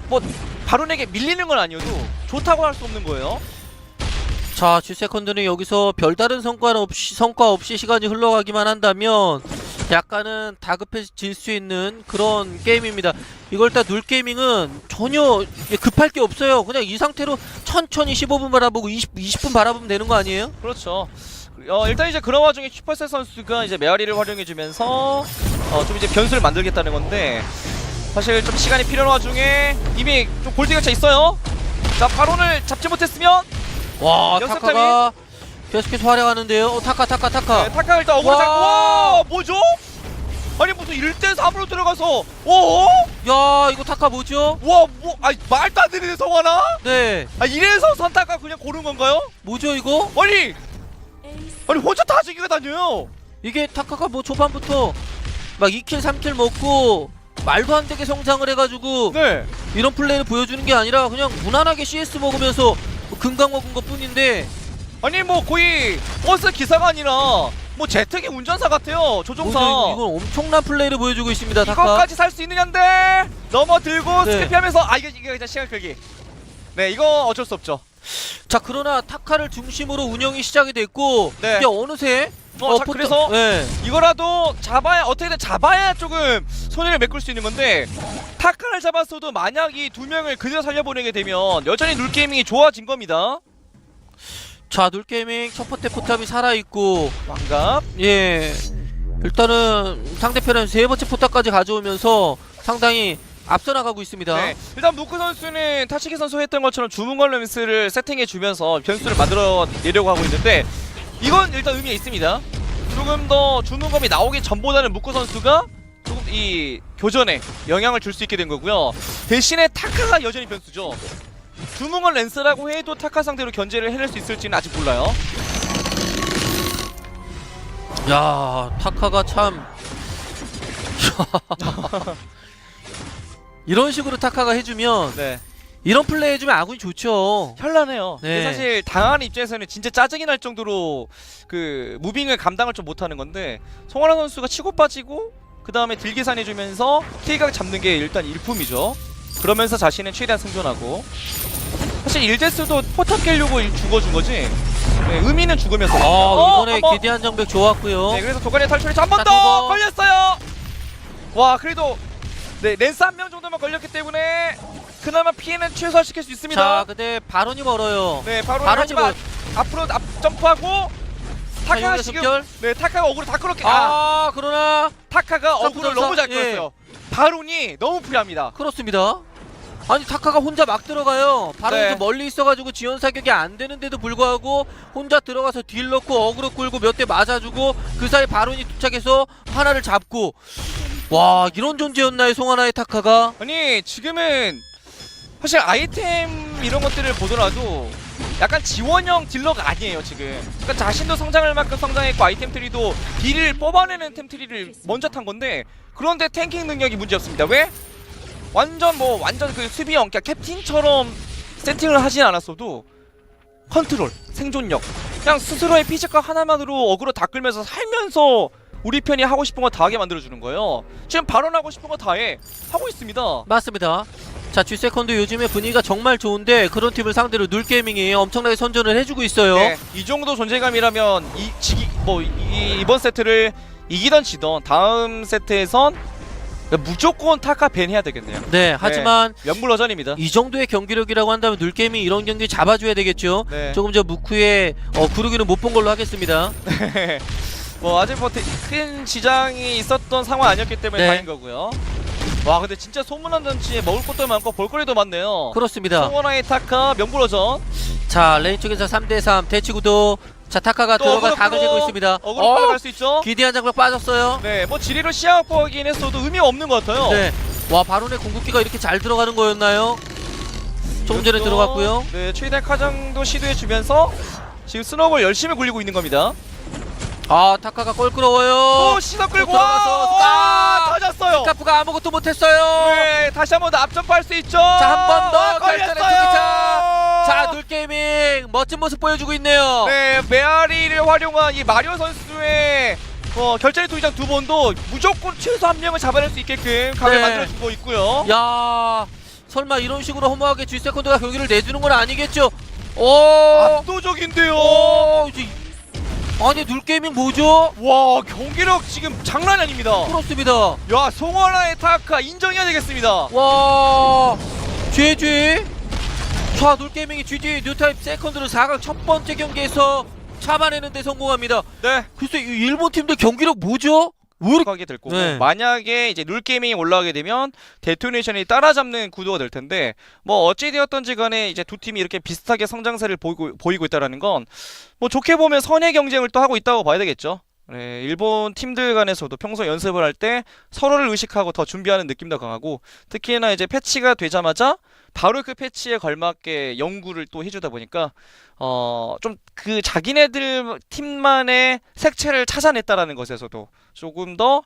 S2: 뭐 바론에게 밀리는 건 아니어도 좋다고 할 수 없는 거예요.
S1: 자, G세컨드는 여기서 별다른 성과 없이 시간이 흘러가기만 한다면 약간은 다급해질 수 있는 그런 게임입니다. 이걸 다 룰게이밍은 전혀 급할 게 없어요. 그냥 이 상태로 천천히 15분 바라보고 20분 바라보면 되는 거 아니에요?
S2: 그렇죠. 일단 이제 그런 와중에 슈퍼셀 선수가 이제 메아리를 활용해주면서 좀 이제 변수를 만들겠다는 건데, 사실 좀 시간이 필요한 와중에 이미 좀 골드 격차 있어요. 자, 바론을 잡지 못했으면
S1: 와,
S2: 연습
S1: 타카가 계속해서 활약하는데요. 타카.
S2: 네, 타카가 일단 어그로
S1: 와.
S2: 잡고, 와, 뭐죠? 아니 무슨 1대3으로 들어가서
S1: 야, 이거 타카 뭐죠?
S2: 와, 뭐, 아니 말도 안 되는 성하나?
S1: 네,
S2: 이래서 선타가 그냥 고른 건가요?
S1: 뭐죠 이거?
S2: 아니 혼자 다 지기가 다녀요.
S1: 이게 타카가 뭐 초반부터 막 2킬 3킬 먹고 말도 안 되게 성장을 해가지고
S2: 네.
S1: 이런 플레이를 보여주는 게 아니라 그냥 무난하게 CS 먹으면서 금강 먹은 것 뿐인데,
S2: 아니 뭐 거의 버스 기사가 아니라 뭐 제트기 운전사 같아요. 조종사.
S1: 이건 엄청난 플레이를 보여주고 있습니다. 타카.
S2: 이것까지 살 수 있느냐인데 넘어들고
S1: 네.
S2: 스킵하면서 이게 일단 시간 끌기. 네, 이거 어쩔 수 없죠.
S1: 자, 그러나 타카를 중심으로 운영이 시작이 됐고
S2: 네.
S1: 이게 어느새
S2: 자, 그래서
S1: 네.
S2: 이거라도 잡아야, 어떻게든 잡아야 조금 손해를 메꿀 수 있는 건데, 타카를 잡았어도 만약 이 두 명을 그대로 살려보내게 되면 여전히 룰게이밍이 좋아진 겁니다.
S1: 자, 룰게이밍 첫 번째 포탑이 살아있고,
S2: 왕갑.
S1: 예, 일단은 상대편은 세 번째 포탑까지 가져오면서 상당히 앞서 나가고 있습니다.
S2: 네, 일단 무크 선수는 타치키 선수 했던 것처럼 주문걸 램스를 세팅해주면서 변수를 만들어 내려고 하고 있는데, 이건 일단 의미가 있습니다. 조금 더 주문검이 나오기 전보다는 무크 선수가 조금 이 교전에 영향을 줄 수 있게 된 거고요. 대신에 타카가 여전히 변수죠. 주문걸 랜스라고 해도 타카 상대로 견제를 해낼 수 있을지는 아직 몰라요.
S1: 야, 타카가 참 이런 식으로 타카가 해주면,
S2: 네,
S1: 이런 플레이 해주면 아군이 좋죠.
S2: 현란해요.
S1: 네.
S2: 근데 사실 당하는 입장에서는 진짜 짜증이 날 정도로 그 무빙을 감당을 좀 못하는 건데, 송하나 선수가 치고 빠지고 그 다음에 딜 계산해주면서 킬각 잡는 게 일단 일품이죠. 그러면서 자신은 최대한 생존하고, 사실 1데스도 포탑 깨려고 죽어준 거지. 네, 의미는 죽으면서.
S1: 이번에
S2: 한번.
S1: 기대한 정백 좋았고요.
S2: 네, 그래서 도가니 탈출해서 한 번
S1: 자,
S2: 더
S1: 두 번.
S2: 걸렸어요. 와, 그래도 네, 랜스 한 명 정도만 걸렸기 때문에 그나마 피해는 최소화시킬 수 있습니다.
S1: 자, 근데 바론이 멀어요.
S2: 네, 바로
S1: 바로
S2: 하지만 앞으로 점프하고 타카가
S1: 이번에
S2: 지금
S1: 습결.
S2: 네, 타카가 어그로 다 끌었게.
S1: 그러나
S2: 타카가
S1: 점프
S2: 어그로를
S1: 점사?
S2: 너무 잘
S1: 예.
S2: 끌었어요. 바론이 너무 프리합니다.
S1: 그렇습니다. 아니 타카가 혼자 막 들어가요. 바로
S2: 네.
S1: 좀 멀리 있어가지고 지원 사격이 안 되는데도 불구하고 혼자 들어가서 딜 넣고 어그로 끌고 몇 대 맞아주고 그 사이 바론이 도착해서 하나를 잡고 와 이런 존재였나요 송하나의 타카가?
S2: 아니 지금은 사실 아이템 이런 것들을 보더라도 약간 지원형 딜러가 아니에요 지금. 그러니까 자신도 성장할 만큼 성장했고 아이템 트리도 딜을 뽑아내는 템 트리를 먼저 탄 건데 그런데 탱킹 능력이 문제였습니다. 왜? 완전 그 수비형 그러니까 캡틴처럼 세팅을 하진 않았어도 컨트롤, 생존력 그냥 스스로의 피지컬 하나만으로 어그로 다 끌면서 살면서 우리 편이 하고 싶은 거 다 하게 만들어주는 거예요. 지금 발언하고 싶은 거 다 해 하고 있습니다.
S1: 맞습니다. 자 G세컨드 요즘에 분위기가 정말 좋은데 그런 팀을 상대로 눌게이밍이 엄청나게 선전을 해주고 있어요.
S2: 네, 이 정도 존재감이라면 이번 세트를 이기던 지던 다음 세트에선 무조건 타카 밴 해야 되겠네요.
S1: 네 하지만
S2: 명불허전입니다.
S1: 이 정도의 경기력이라고 한다면 눌게이밍이 이런 경기 잡아줘야 되겠죠.
S2: 네.
S1: 조금 전 무쿠의 구르기는 못 본 걸로 하겠습니다.
S2: 아직 큰 지장이 있었던 상황 아니었기 때문에
S1: 네.
S2: 다행인 거고요. 와 근데 진짜 소문난 잔치에 먹을 것도 많고 볼거리도 많네요.
S1: 그렇습니다.
S2: 송원아의 타카 명불허전.
S1: 자 레인 쪽에서 3대3 대치구도 자 타카가
S2: 또
S1: 들어가
S2: 어그로
S1: 각을
S2: 끌어.
S1: 재고 있습니다.
S2: 어그로 빨아갈 수 있죠.
S1: 기대한 장면 빠졌어요.
S2: 네, 지리로 시야 확보하긴 했어도 의미가 없는 것 같아요.
S1: 네. 와 바론의 궁극기가 이렇게 잘 들어가는 거였나요? 조금 전에
S2: 이것도,
S1: 들어갔고요.
S2: 네, 최대한 카정도 시도해주면서 지금 스노우볼 열심히 굴리고 있는 겁니다.
S1: 아 타카가 껄끄러워요.
S2: 또 시선 끌고
S1: 들어가서
S2: 터졌어요.
S1: 스카프가 아무것도 못했어요.
S2: 네, 다시 한번 앞점프할 수 있죠.
S1: 자 한 번 더
S2: 걸렸어요.
S1: 결전의 투기차. 자 눌게이밍 멋진 모습 보여주고 있네요.
S2: 네, 메아리를 활용한 이 마리오 선수의 결전의 투기장 두 번도 무조건 최소 한 명을 잡아낼 수 있게끔 각을
S1: 네.
S2: 만들어주고 있고요.
S1: 야 설마 이런 식으로 허무하게 G세컨드가 경기를 내주는 건 아니겠죠? 오.
S2: 압도적인데요.
S1: 이제 아니 눌게이밍 뭐죠?
S2: 와, 경기력 지금 장난 아닙니다.
S1: 그렇습니다.
S2: 야, 송원아의 타카 인정해야 되겠습니다.
S1: 와 GG. 자 눌게이밍이 GG 뉴타입 세컨드로 4강 첫 번째 경기에서 잡아내는데 성공합니다.
S2: 네.
S1: 글쎄 이 일본 팀들 경기력 뭐죠? 왜 이렇게
S2: 하게 될 거고
S1: 네.
S2: 만약에 이제 룰게이밍이 올라가게 되면 데토네이션이 따라잡는 구도가 될 텐데 어찌 되었던지 간에 이제 두 팀이 이렇게 비슷하게 성장세를 보이고 있다라는 건 좋게 보면 선의 경쟁을 또 하고 있다고 봐야 되겠죠. 네, 일본 팀들 간에서도 평소 연습을 할 때 서로를 의식하고 더 준비하는 느낌도 강하고 특히나 이제 패치가 되자마자 바로 그 패치에 걸맞게 연구를 또 해주다 보니까 좀 그 자기네들 팀만의 색채를 찾아냈다라는 것에서도 조금 더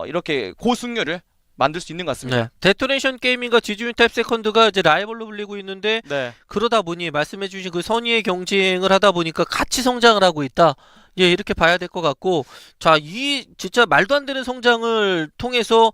S2: 이렇게 고승률을 만들 수 있는 것 같습니다.
S1: 네. 데토네이션 게이밍과 GG 뉴타입 세컨드가 이제 라이벌로 불리고 있는데
S2: 네.
S1: 그러다 보니 말씀해주신 그 선의의 경쟁을 하다 보니까 같이 성장을 하고 있다. 예, 이렇게 봐야 될 것 같고, 자, 이 진짜 말도 안 되는 성장을 통해서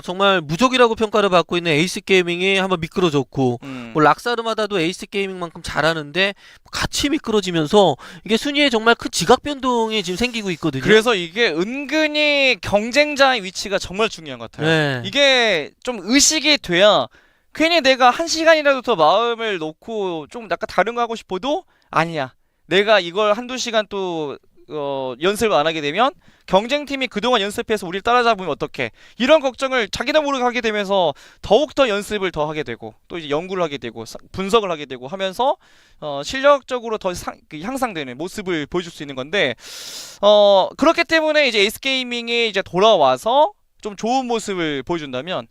S1: 정말 무적이라고 평가를 받고 있는 에이스 게이밍이 한번 미끄러졌고, 뭐 락사르마다도 에이스 게이밍만큼 잘하는데 같이 미끄러지면서 이게 순위에 정말 큰 지각 변동이 지금 생기고 있거든요.
S2: 그래서 이게 은근히 경쟁자의 위치가 정말 중요한 것 같아요.
S1: 네.
S2: 이게 좀 의식이 돼야 괜히 내가 한 시간이라도 더 마음을 놓고 좀 약간 다른 거 하고 싶어도 아니야. 내가 이걸 한두 시간 또 연습을 안 하게 되면 경쟁팀이 그동안 연습해서 우리를 따라잡으면 어떡해. 이런 걱정을 자기도 모르게 하게 되면서 더욱더 연습을 더 하게 되고 또 이제 연구를 하게 되고 분석을 하게 되고 하면서 실력적으로 더 향상되는 모습을 보여줄 수 있는 건데 그렇기 때문에 이제 에이스게이밍이 이제 돌아와서 좀 좋은 모습을 보여준다면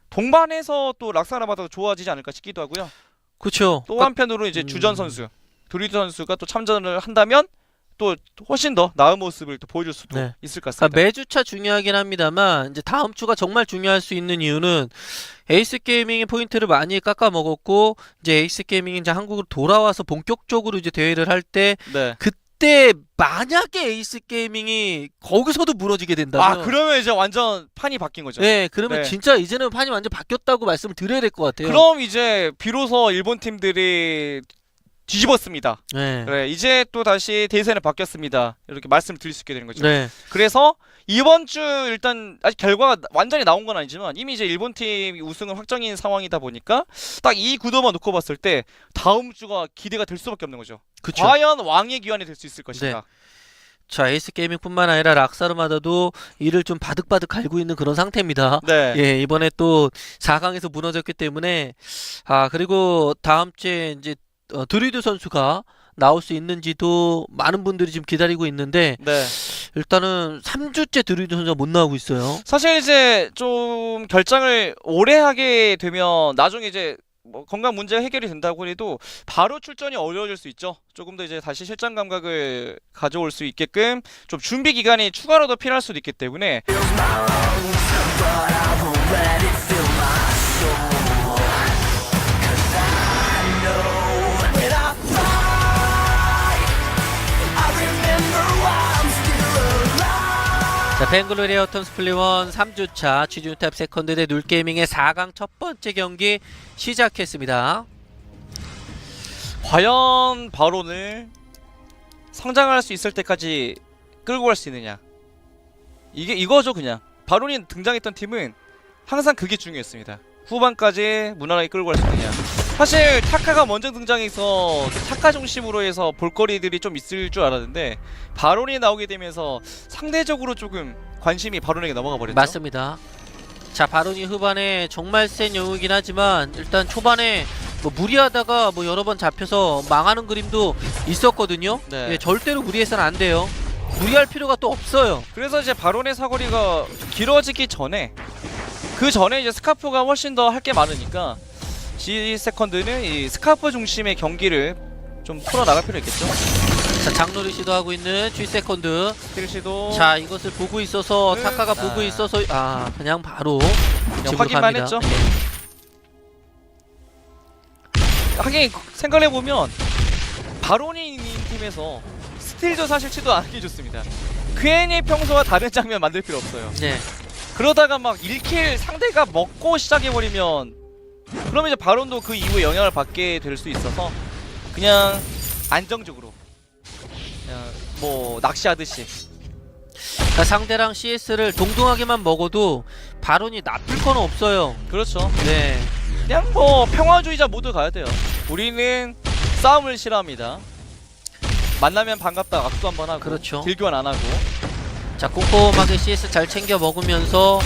S2: 동반해서 또 락사라마도 좋아지지 않을까 싶기도 하고요.
S1: 그렇죠.
S2: 또 한편으로 이제 주전 선수 도리도 선수가 또 참전을 한다면 또 훨씬 더 나은 모습을 또 보여줄 수도
S1: 네.
S2: 있을 것 같습니다.
S1: 매주차 중요하긴 합니다만 이제 다음 주가 정말 중요할 수 있는 이유는 에이스 게이밍이 포인트를 많이 깎아 먹었고 이제 에이스 게이밍이 이제 한국으로 돌아와서 본격적으로 이제 대회를 할 때
S2: 네.
S1: 그때 만약에 에이스 게이밍이 거기서도 무너지게 된다면
S2: 그러면 이제 완전 판이 바뀐 거죠.
S1: 네, 그러면
S2: 네.
S1: 진짜 이제는 판이 완전 바뀌었다고 말씀을 드려야 될 것 같아요.
S2: 그럼 이제 비로소 일본 팀들이 뒤집었습니다.
S1: 네.
S2: 그래, 이제 또 다시 대세는 바뀌었습니다. 이렇게 말씀을 드릴 수 있게 되는 거죠.
S1: 네.
S2: 그래서 이번 주 일단 아직 결과가 완전히 나온 건 아니지만 이미 이제 일본 팀 우승은 확정인 상황이다 보니까 딱 이 구도만 놓고 봤을 때 다음 주가 기대가 될 수밖에 없는 거죠.
S1: 그쵸.
S2: 과연 왕의 기환이 될 수 있을 것인가.
S1: 자, 에이스 게이밍뿐만 아니라 락사르마다도 이를 좀 바득바득 갈고 있는 그런 상태입니다.
S2: 네.
S1: 예, 이번에 또 4강에서 무너졌기 때문에 그리고 다음 주에 이제 드루이드 선수가 나올 수 있는지도 많은 분들이 지금 기다리고 있는데
S2: 네.
S1: 일단은 3주째 드루이드 선수가 못 나오고 있어요.
S2: 사실 이제 좀 결정을 오래 하게 되면 나중에 이제 뭐 건강 문제가 해결이 된다고 해도 바로 출전이 어려워질 수 있죠. 조금 더 이제 다시 실전 감각을 가져올 수 있게끔 좀 준비 기간이 추가로 더 필요할 수도 있기 때문에
S1: 자, 뱅글로리 에어턴 스플릿1 3주차 GGtab 세컨드 대 룰게이밍의 4강 첫 번째 경기 시작했습니다.
S2: 과연 바론을 성장할 수 있을 때까지 끌고 갈 수 있느냐, 이거죠. 그냥 바론이 등장했던 팀은 항상 그게 중요했습니다. 후반까지 무난하게 끌고 갈 수 있느냐. 사실 타카가 먼저 등장해서 타카 중심으로 해서 볼거리들이 좀 있을 줄 알았는데 바론이 나오게 되면서 상대적으로 조금 관심이 바론에게 넘어가 버렸죠.
S1: 맞습니다. 자, 바론이 후반에 정말 센 영웅이긴 하지만 일단 초반에 뭐 무리하다가 뭐 여러 번 잡혀서 망하는 그림도 있었거든요.
S2: 네.
S1: 예, 절대로 무리해서는 안 돼요. 무리할 필요가 또 없어요.
S2: 그래서 이제 바론의 사거리가 길어지기 전에 그 전에 이제 스카프가 훨씬 더 할 게 많으니까 G 세컨드는 이 스카프 중심의 경기를 좀 풀어나갈 필요 있겠죠.
S1: 자, 장로를 시도하고 있는 G 세컨드.
S2: 스틸 시도.
S1: 자, 이것을 보고 있어서 타카가
S2: 아.
S1: 보고 있어서 그냥 바로
S2: 그냥
S1: 집으로
S2: 확인만
S1: 갑니다.
S2: 했죠.
S1: 네.
S2: 하긴 생각해보면 바론이 있는 팀에서 스틸도 사실 치도 안 하기 좋습니다. 괜히 평소와 다른 장면 만들 필요 없어요.
S1: 네.
S2: 그러다가 막 1킬 상대가 먹고 시작해버리면 그러면 이제 바론도 그 이후에 영향을 받게 될 수 있어서 그냥 안정적으로 그냥 뭐 낚시하듯이.
S1: 그러니까 상대랑 CS를 동등하게만 먹어도 바론이 나쁠 건 없어요.
S2: 그렇죠.
S1: 네.
S2: 그냥 뭐 평화주의자 모두 가야 돼요. 우리는 싸움을 싫어합니다. 만나면 반갑다 악수 한번 하고
S1: 그렇죠.
S2: 딜교환 안 하고.
S1: 자, 꼼꼼하게 CS 잘 챙겨 먹으면서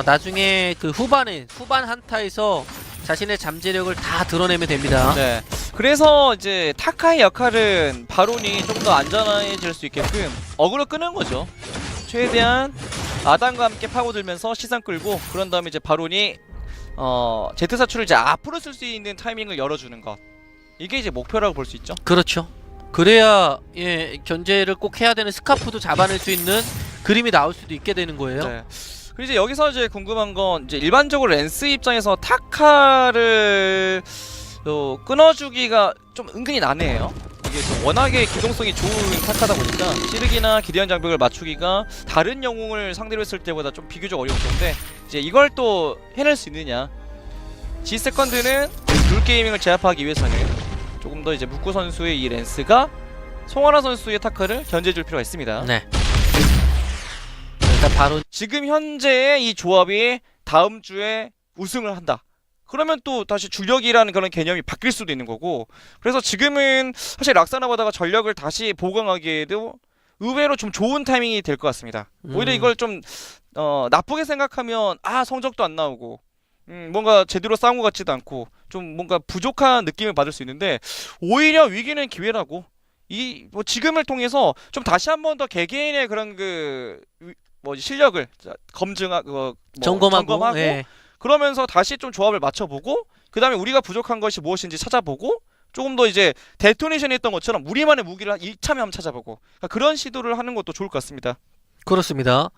S1: 나중에 그 후반 한타에서 자신의 잠재력을 다 드러내면 됩니다.
S2: 네. 그래서 이제 타카의 역할은 바론이 좀 더 안전해질 수 있게끔 어그로 끄는 거죠. 최대한 아담과 함께 파고들면서 시선 끌고 그런 다음에 이제 바론이 제트 사출을 이제 앞으로 쓸 수 있는 타이밍을 열어주는 것. 이게 이제 목표라고 볼 수 있죠.
S1: 그렇죠. 그래야 견제를 꼭 해야 되는 스카프도 잡아낼 수 있는 그림이 나올 수도 있게 되는 거예요.
S2: 네. 그리고 이제 여기서 이제 궁금한 건 이제 일반적으로 랜스 입장에서 타카를 끊어주기가 좀 은근히 난해해요. 이게 좀 워낙에 기동성이 좋은 타카다 보니까 찌르기나 기대한 장벽을 맞추기가 다른 영웅을 상대로 했을 때보다 좀 비교적 어려운 건데 이제 이걸 또 해낼 수 있느냐. G 세컨드는 룰게이밍을 제압하기 위해서는 조금 더 이제 묵구 선수의 이 랜스가 송하나 선수의 타카를 견제해줄 필요가 있습니다.
S1: 네. 일단 바로
S2: 지금 현재의 이 조합이 다음 주에 우승을 한다. 그러면 또 다시 주력이라는 그런 개념이 바뀔 수도 있는 거고. 그래서 지금은 사실 락사나바다가 전력을 다시 보강하기에도 의외로 좀 좋은 타이밍이 될 것 같습니다. 오히려 이걸 좀 나쁘게 생각하면 성적도 안 나오고 뭔가 제대로 싸운 것 같지도 않고 좀 뭔가 부족한 느낌을 받을 수 있는데 오히려 위기는 기회라고. 이 뭐 지금을 통해서 좀 다시 한 번 더 개개인의 그런 실력을
S1: 점검하고 예.
S2: 그러면서 다시 좀 조합을 맞춰보고 그 다음에 우리가 부족한 것이 무엇인지 찾아보고 조금 더 이제 데토네이션이 했던 것처럼 우리만의 무기를 이참에 한번 찾아보고 그런 시도를 하는 것도 좋을 것 같습니다.
S1: 그렇습니다.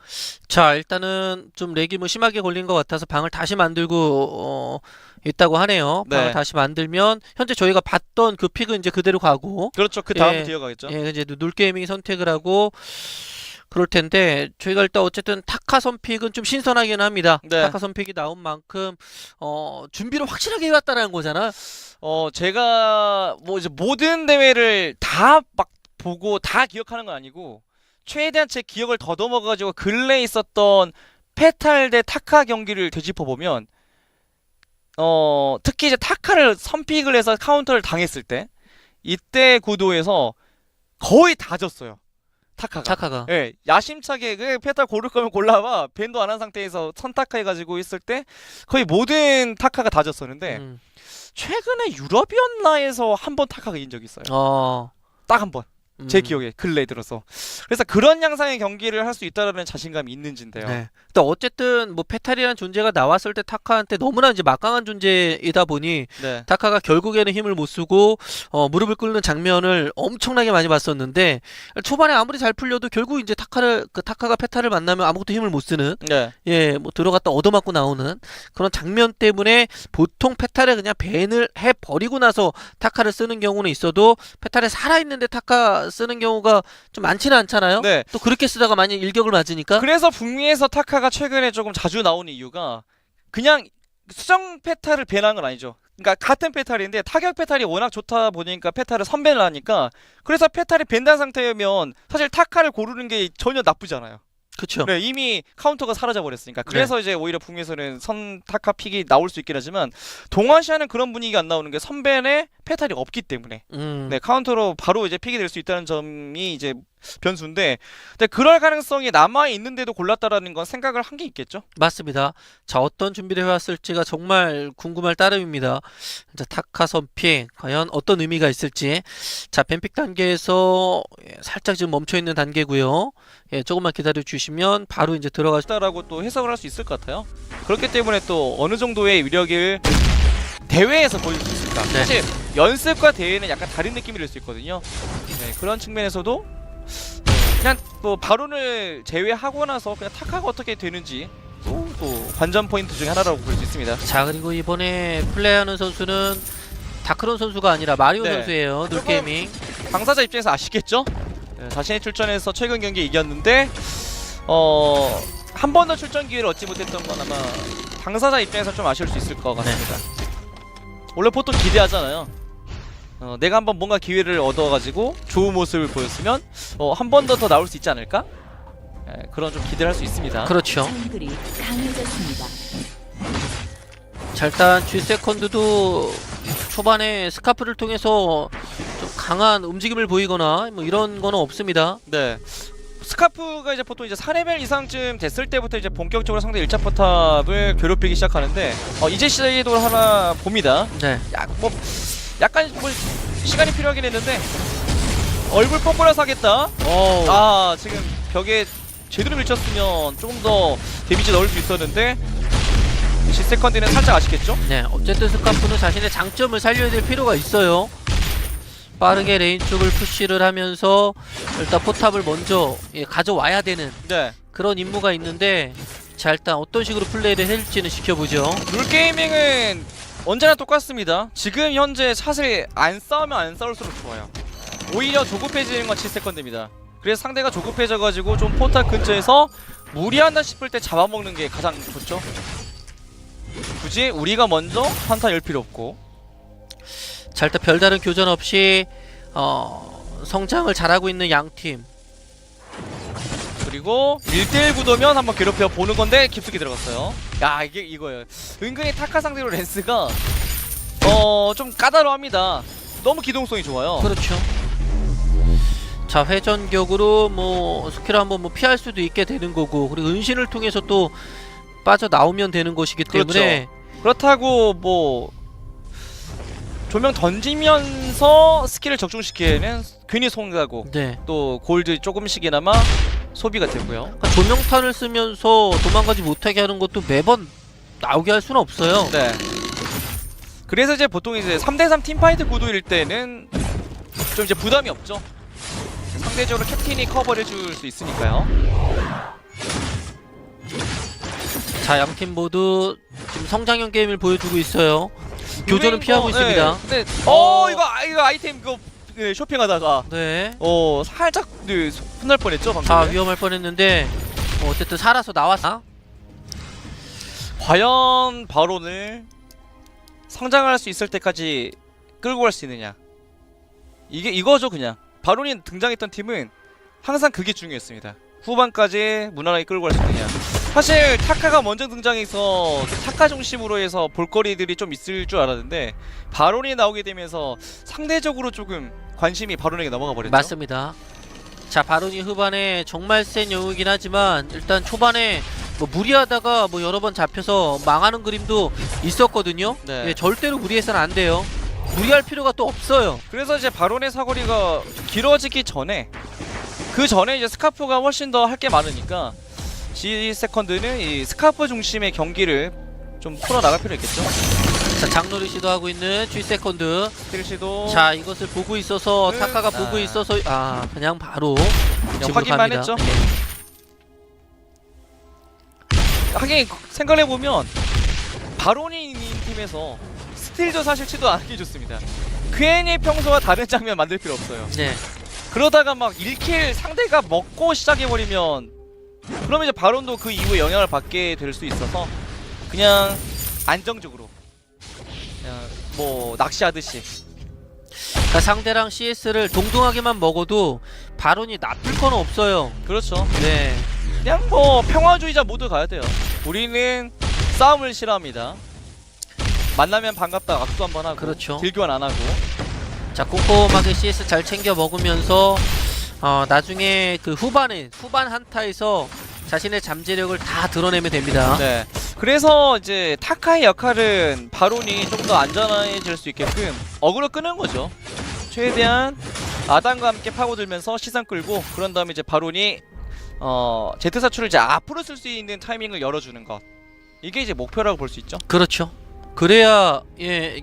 S1: 자, 일단은 좀 렉이 뭐 심하게 걸린 것 같아서 방을 다시 만들고 있다고 하네요.
S2: 네.
S1: 방을 다시 만들면 현재 저희가 봤던 그 픽은 이제 그대로 가고
S2: 그렇죠. 그 다음
S1: 예.
S2: 이어가겠죠.
S1: 이제 룰게이밍이 선택을 하고 그럴 텐데 저희가 일단 어쨌든 타카 선픽은 좀 신선하긴 합니다.
S2: 네.
S1: 타카 선픽이 나온 만큼 준비를 확실하게 해왔다라는 거잖아.
S2: 제가 뭐 이제 모든 대회를 다 막 보고 다 기억하는 건 아니고 최대한 제 기억을 더듬어가지고 근래에 있었던 페탈 대 타카 경기를 되짚어 보면 특히 이제 타카를 선픽을 해서 카운터를 당했을 때 이때 구도에서 거의 다 졌어요.
S1: 타카가.
S2: 예, 야심차게 그 페탈 고를 거면 골라봐. 밴도 안 한 상태에서 선타카 해가지고 있을 때 거의 모든 타카가 다 졌었는데 최근에 유럽이었나에서 한 번 타카가 이긴 적이 있어요. 딱 한 번. 제 기억에 근래에 들어서. 그래서 그런 양상의 경기를 할 수 있다라는 자신감이 있는진데요.
S1: 네. 근데 어쨌든 뭐 페탈이라는 존재가 나왔을 때 타카한테 너무나 이제 막강한 존재이다 보니
S2: 네.
S1: 타카가 결국에는 힘을 못 쓰고 무릎을 꿇는 장면을 엄청나게 많이 봤었는데 초반에 아무리 잘 풀려도 결국 이제 타카가 페탈을 만나면 아무것도 힘을 못 쓰는
S2: 네.
S1: 예, 뭐 들어갔다 얻어맞고 나오는 그런 장면 때문에 보통 페탈에 그냥 밴을 해 버리고 나서 타카를 쓰는 경우는 있어도 페탈에 살아 있는데 타카 쓰는 경우가 좀 많지는 않잖아요.
S2: 네.
S1: 또 그렇게 쓰다가 만약 일격을 맞으니까
S2: 그래서 북미에서 타카가 최근에 조금 자주 나오는 이유가 그냥 수정 페탈을 밴한 건 아니죠. 그러니까 같은 페탈인데 타격 페탈이 워낙 좋다 보니까 페탈을 선밴을 하니까 그래서 페탈이 밴단 상태면 사실 타카를 고르는 게 전혀 나쁘지 않아요.
S1: 그렇죠.
S2: 네, 이미 카운터가 사라져 버렸으니까. 그래서 이제 오히려 북미에서는 선 타카 픽이 나올 수 있긴 하지만 동아시아는 그런 분위기가 안 나오는 게 선밴에 페탈이 없기 때문에 네, 카운터로 바로 이제 픽이 될 수 있다는 점이 이제 변수인데, 근데 그럴 가능성이 남아 있는데도 골랐다라는 건 생각을 한 게 있겠죠.
S1: 맞습니다. 자, 어떤 준비를 해왔을지가 정말 궁금할 따름입니다. 자, 타카 선픽 과연 어떤 의미가 있을지. 자, 밴픽 단계에서 살짝 지금 멈춰있는 단계고요. 예, 조금만 기다려 주시면 바로 이제
S2: 라고 또 해석을 할 수 있을 것 같아요. 그렇기 때문에 또 어느 정도의 위력을 대회에서 보여줄 수 있을까.
S1: 네.
S2: 사실 연습과 대회는 약간 다른 느낌이 될 수 있거든요. 네, 그런 측면에서도 그냥 뭐 바론을 제외하고 나서 그냥 타카가 어떻게 되는지 또 관전 포인트 중에 하나라고 볼 수 있습니다.
S1: 자, 그리고 이번에 플레이하는 선수는 다크론 선수가 아니라 마리오
S2: 네.
S1: 선수예요. 놀게이밍.
S2: 당사자 입장에서 아시겠죠? 네, 자신이 출전해서 최근 경기 이겼는데 한 번 더 출전 기회를 얻지 못했던 건 아마 당사자 입장에서 좀 아쉬울 수 있을 것 같습니다. 원래 보통 기대하잖아요. 내가 한번 뭔가 기회를 얻어가지고 좋은 모습을 보였으면 한 번 더 나올 수 있지 않을까? 그런 좀 기대를 할 수 있습니다.
S1: 그렇죠.
S3: 정글이 강해졌습니다.
S1: 자, 일단 G세컨드도 초반에 스카프를 통해서 좀 강한 움직임을 보이거나 뭐 이런 거는 없습니다.
S2: 네. 스카프가 이제 보통 이제 4레벨 이상쯤 됐을 때부터 이제 본격적으로 상대 1차 포탑을 괴롭히기 시작하는데 이제 시도를 하나 봅니다.
S1: 네.
S2: 약간 뭐 시간이 필요하긴 했는데 얼굴 뽀뽀라서 하겠다. 지금 벽에 제대로 밀쳤으면 조금 더 데미지 넣을 수 있었는데 G세컨드는 살짝 아쉽겠죠?
S1: 네, 어쨌든 스카프는 자신의 장점을 살려야 될 필요가 있어요. 빠르게 레인 쪽을 푸시를 하면서 일단 포탑을 먼저 가져와야 되는
S2: 네.
S1: 그런 임무가 있는데, 자, 일단 어떤 식으로 플레이를 해줄지는 지켜보죠.
S2: 룰게이밍은 언제나 똑같습니다. 지금 현재 사실 안 싸우면 안 싸울수록 좋아요. 오히려 조급해지는 건 7세컨드입니다. 그래서 상대가 조급해져가지고 좀 포탑 근처에서 무리한다 싶을 때 잡아먹는 게 가장 좋죠. 굳이 우리가 먼저 한타 열 필요 없고.
S1: 자, 일단 별다른 교전 없이 성장을 잘하고 있는 양팀.
S2: 그리고 1대1 구도면 한번 괴롭혀 보는 건데 깊숙이 들어갔어요. 야, 이거예요. 은근히 타카 상대로 랜스가 좀 까다로워합니다. 너무 기동성이 좋아요.
S1: 그렇죠. 자, 회전격으로 뭐 스킬 한번 뭐 피할 수도 있게 되는 거고, 그리고 은신을 통해서 또 빠져나오면 되는 것이기 때문에
S2: 그렇다고 뭐 조명 던지면서 스킬을 적중시키기에는 괜히 손가고
S1: 네.
S2: 또 골드 조금씩이나마 소비가 되고요.
S1: 그러니까 조명탄을 쓰면서 도망가지 못하게 하는 것도 매번 나오게 할 수는 없어요.
S2: 네. 그래서 이제 보통 이제 3대3 팀파이트 구도일 때는 좀 이제 부담이 없죠. 상대적으로 캡틴이 커버를 해줄 수 있으니까요.
S1: 자, 양팀 모두 지금 성장형 게임을 보여주고 있어요. 교전은 피하고 있습니다.
S2: 근데 이거 아이템 쇼핑하다가
S1: 네.
S2: 살짝 혼날 뻔했죠 방금.
S1: 자, 위험할 뻔했는데 어쨌든 살아서 나왔나?
S2: 과연 바론을 성장할 수 있을 때까지 끌고 갈 수 있느냐. 이거죠 그냥. 바론이 등장했던 팀은 항상 그게 중요했습니다. 후반까지 무난하게 끌고 갈 수 있느냐. 사실 타카가 먼저 등장해서 타카 중심으로 해서 볼거리들이 좀 있을 줄 알았는데 바론이 나오게 되면서 상대적으로 조금 관심이 바론에게 넘어가 버렸죠.
S1: 맞습니다. 자, 바론이 후반에 정말 센 영웅이긴 하지만 일단 초반에 뭐 무리하다가 뭐 여러 번 잡혀서 망하는 그림도 있었거든요.
S2: 네.
S1: 예, 절대로 무리해서는 안 돼요. 무리할 필요가 또 없어요.
S2: 그래서 이제 바론의 사거리가 길어지기 전에 그 전에 이제 스카프가 훨씬 더 할 게 많으니까 G 세컨드는 이 스카프 중심의 경기를 좀 풀어 나갈 필요 있겠죠.
S1: 자, 장로를 시도하고 있는 G 세컨드.
S2: 스틸 시도.
S1: 자, 이것을 보고 있어서 타카가
S2: 아.
S1: 보고 있어서 그냥 바로
S2: 그냥
S1: 집으로
S2: 확인만
S1: 갑니다.
S2: 했죠.
S1: 예.
S2: 하긴 생각해 보면 바론이 있는 팀에서 스틸도 사실 치도 안 하기 좋습니다. 괜히 평소와 다른 장면 만들 필요 없어요.
S1: 네.
S2: 그러다가 막 1킬 상대가 먹고 시작해버리면 그러면 이제 바론도 그 이후에 영향을 받게 될 수 있어서 그냥 안정적으로 그냥 뭐 낚시하듯이.
S1: 그러니까 상대랑 CS를 동등하게만 먹어도 바론이 나쁠 건 없어요.
S2: 그렇죠.
S1: 네.
S2: 그냥 뭐 평화주의자 모두 가야 돼요. 우리는 싸움을 싫어합니다. 만나면 반갑다 악수 한번 하고
S1: 그렇죠.
S2: 딜교환 안 하고.
S1: 자, 꼼꼼하게 CS 잘 챙겨 먹으면서 나중에 그 후반 한타에서 자신의 잠재력을 다 드러내면 됩니다.
S2: 네. 그래서 이제 타카의 역할은 바론이 좀 더 안전해질 수 있게끔 어그로 끄는 거죠. 최대한 아단과 함께 파고들면서 시선 끌고 그런 다음에 이제 바론이 제트 사출을 이제 앞으로 쓸 수 있는 타이밍을 열어주는 것. 이게 이제 목표라고 볼 수 있죠.
S1: 그렇죠. 그래야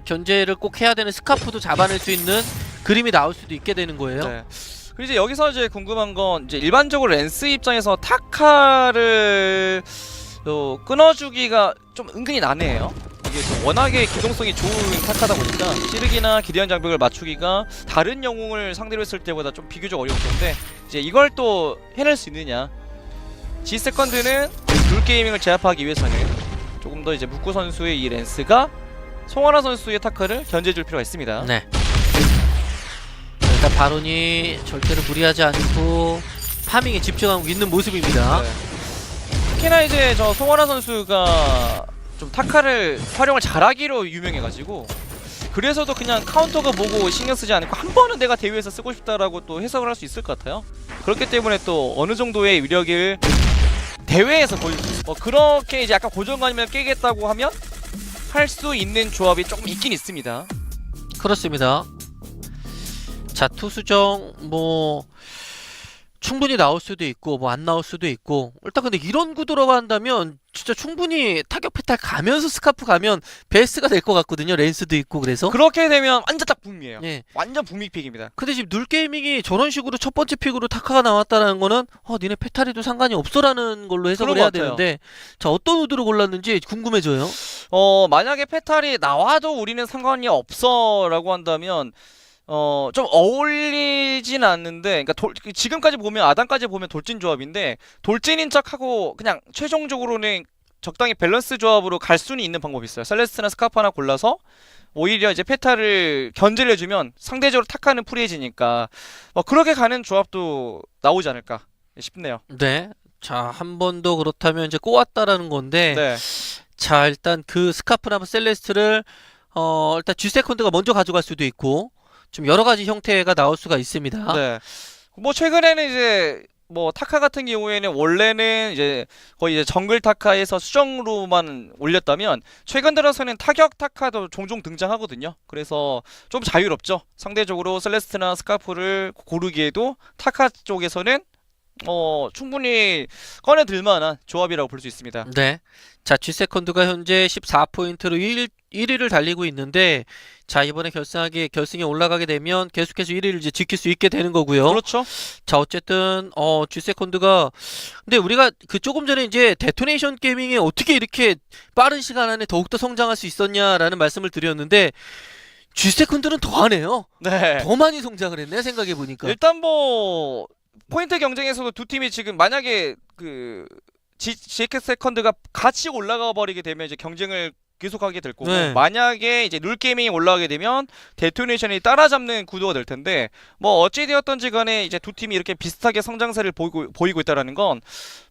S1: 견제를 꼭 해야 되는 스카프도 잡아낼 수 있는 그림이 나올 수도 있게 되는 거예요.
S2: 네. 그리고 이제 여기서 이제 궁금한 건 이제 일반적으로 랜스 입장에서 타카를 끊어주기가 좀 은근히 난해해요. 이게 좀 워낙에 기동성이 좋은 타카다 보니까 찌르기나 기대한 장벽을 맞추기가 다른 영웅을 상대로 했을 때보다 좀 비교적 어려울 텐데 이제 이걸 또 해낼 수 있느냐. G 세컨드는 룰 게이밍을 제압하기 위해서는 조금 더 이제 묵구 선수의 이 랜스가 송하나 선수의 타카를 견제해줄 필요가 있습니다.
S1: 네. 일단 바론이 절대로 무리하지 않고 파밍에 집중하고 있는 모습입니다.
S2: 네. 특히나 이제 저 송하나 선수가 좀 타카를 활용을 잘하기로 유명해가지고 그래서도 그냥 카운터가 보고 신경 쓰지 않고 한 번은 내가 대회에서 쓰고 싶다라고 또 해석을 할 수 있을 것 같아요. 그렇기 때문에 또 어느 정도의 위력을 대회에서 보일 수 있어. 그렇게 이제 약간 고정관념을 깨겠다고 하면 할 수 있는 조합이 조금 있긴 있습니다.
S1: 그렇습니다. 자, 투수정 뭐 충분히 나올 수도 있고 뭐 안 나올 수도 있고 일단 근데 이런 구도로 한다면 진짜 충분히 타격 페탈 가면서 스카프 가면 베스트가 될 것 같거든요. 랜스도 있고 그래서
S2: 그렇게 되면 완전 딱 북미예요.
S1: 예.
S2: 완전 북미 픽입니다.
S1: 근데 지금 눌게이밍이 저런 식으로 첫 번째 픽으로 타카가 나왔다는 거는 니네 페탈에도 상관이 없어라는 걸로 해석을
S2: 그런
S1: 해야
S2: 것 같아요.
S1: 되는데 자, 어떤 의도로 골랐는지 궁금해져요.
S2: 만약에 페탈이 나와도 우리는 상관이 없어라고 한다면 좀 어울리진 않는데, 그러니까 지금까지 보면 아단까지 보면 돌진 조합인데 돌진인 척하고 그냥 최종적으로는 적당히 밸런스 조합으로 갈 수는 있는 방법이 있어요. 셀레스트나 스카프 하나 골라서 오히려 이제 페타를 견제를 해주면 상대적으로 타카는 프리해지니까 그렇게 가는 조합도 나오지 않을까 싶네요.
S1: 네. 자, 한 번 더 그렇다면 이제 꼬았다라는 건데
S2: 네.
S1: 자, 일단 그 스카프나 셀레스트를 일단 G 세컨드가 먼저 가져갈 수도 있고 좀 여러 가지 형태가 나올 수가 있습니다.
S2: 네. 뭐 최근에는 이제 뭐 타카 같은 경우에는 원래는 이제 거의 이제 정글 타카에서 수정으로만 올렸다면 최근 들어서는 타격 타카도 종종 등장하거든요. 그래서 좀 자유롭죠. 상대적으로 셀레스트나 스카프를 고르기에도 타카 쪽에서는 충분히 꺼내들 만한 조합이라고 볼 수 있습니다.
S1: 네. 자, G 세컨드가 현재 14포인트로 1위를 달리고 있는데 자, 이번에 결승에 올라가게 되면 계속해서 1위를 이제 지킬 수 있게 되는 거고요.
S2: 그렇죠.
S1: 자, 어쨌든 G 세컨드가 근데 우리가 그 조금 전에 이제 데토네이션 게이밍에 어떻게 이렇게 빠른 시간 안에 더욱더 성장할 수 있었냐라는 말씀을 드렸는데 G 세컨드는 더 하네요.
S2: 네.
S1: 더 많이 성장을 했네 생각해 보니까.
S2: 일단 뭐 포인트 경쟁에서도 두 팀이 지금 만약에 그 GK 세컨드가 같이 올라가 버리게 되면 이제 경쟁을 계속하게 될 거고
S1: 네.
S2: 만약에 이제 룰게이밍이 올라가게 되면 데토네이션이 따라잡는 구도가 될 텐데 뭐 어찌 되었던지 간에 이제 두 팀이 이렇게 비슷하게 성장세를 보이고 있다라는 건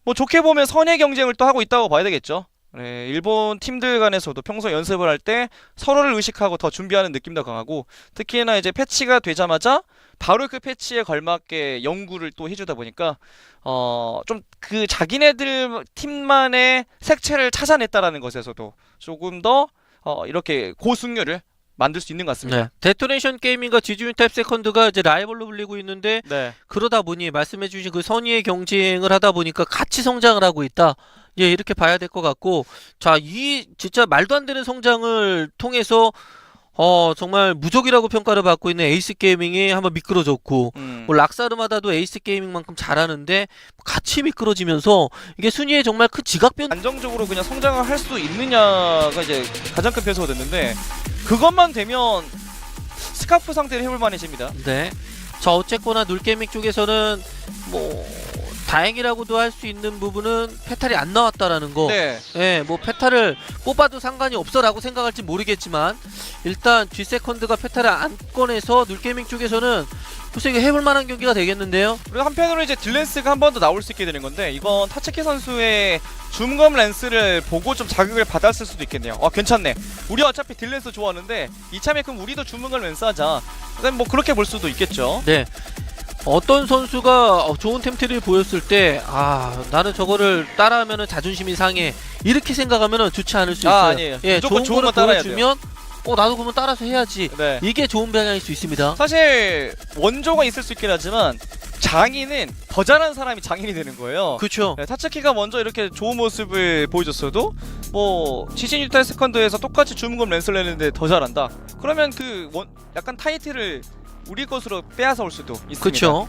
S2: 뭐 좋게 보면 선의 경쟁을 또 하고 있다고 봐야 되겠죠. 네, 일본 팀들 간에서도 평소 연습을 할 때 서로를 의식하고 더 준비하는 느낌도 강하고 특히나 이제 패치가 되자마자 바로 그 패치에 걸맞게 연구를 또 해주다 보니까 좀 그 자기네들 팀만의 색채를 찾아냈다라는 것에서도 조금 더 이렇게 고승률을 만들 수 있는 것 같습니다.
S1: 네. 데토네이션 게이밍과 지즈윈 탭 세컨드가 이제 라이벌로 불리고 있는데
S2: 네.
S1: 그러다 보니 말씀해주신 그 선의의 경쟁을 하다 보니까 같이 성장을 하고 있다. 예, 이렇게 봐야 될 것 같고, 자, 이 진짜 말도 안 되는 성장을 통해서 정말 무적이라고 평가를 받고 있는 에이스 게이밍이 한번 미끄러졌고, 뭐 락사르마다도 에이스 게이밍만큼 잘하는데 같이 미끄러지면서 이게 순위에 정말 큰 지각변.
S2: 안정적으로 그냥 성장을 할 수 있느냐가 이제 가장 큰 변수가 됐는데 그것만 되면 스카프 상태를 해볼 만해집니다.
S1: 네. 자, 어쨌거나 눌게이밍 쪽에서는 뭐 다행이라고도 할 수 있는 부분은 페탈이 안 나왔다라는 거.
S2: 네.
S1: 예, 뭐 페탈을 뽑아도 상관이 없어라고 생각할지 모르겠지만 일단 G세컨드가 페탈을 안 꺼내서 눌게이밍 쪽에서는 글쎄 이게 해볼 만한 경기가 되겠는데요.
S2: 그리고 한편으로 이제 딜렌스가 한 번 더 나올 수 있게 되는 건데 이건 타츠키 선수의 줌검 렌스를 보고 좀 자극을 받았을 수도 있겠네요. 괜찮네. 우리 어차피 딜렌스 좋아하는데 이참에 그럼 우리도 줌검 렌스 하자. 뭐 그렇게 볼 수도 있겠죠.
S1: 네. 어떤 선수가 좋은 템트리를 보였을 때 나는 저거를 따라하면은 자존심이 상해 이렇게 생각하면은 좋지 않을 수 있어요.
S2: 아니에요.
S1: 예,
S2: 무조건 좋은
S1: 거를
S2: 거 따라야
S1: 보여주면 나도 그러면 따라서 해야지.
S2: 네.
S1: 이게 좋은 방향일 수 있습니다.
S2: 사실 원조가 있을 수 있긴 하지만 장인은 더 잘하는 사람이 장인이 되는 거예요.
S1: 그렇죠.
S2: 네, 타츠키가 먼저 이렇게 좋은 모습을 보여줬어도 뭐 시즌 유타 세컨드에서 똑같이 주문검 렌스를 했는데 더 잘한다. 그러면 약간 타이틀을 우리 것으로 빼앗아 올 수도 있습니다.
S1: 그렇죠.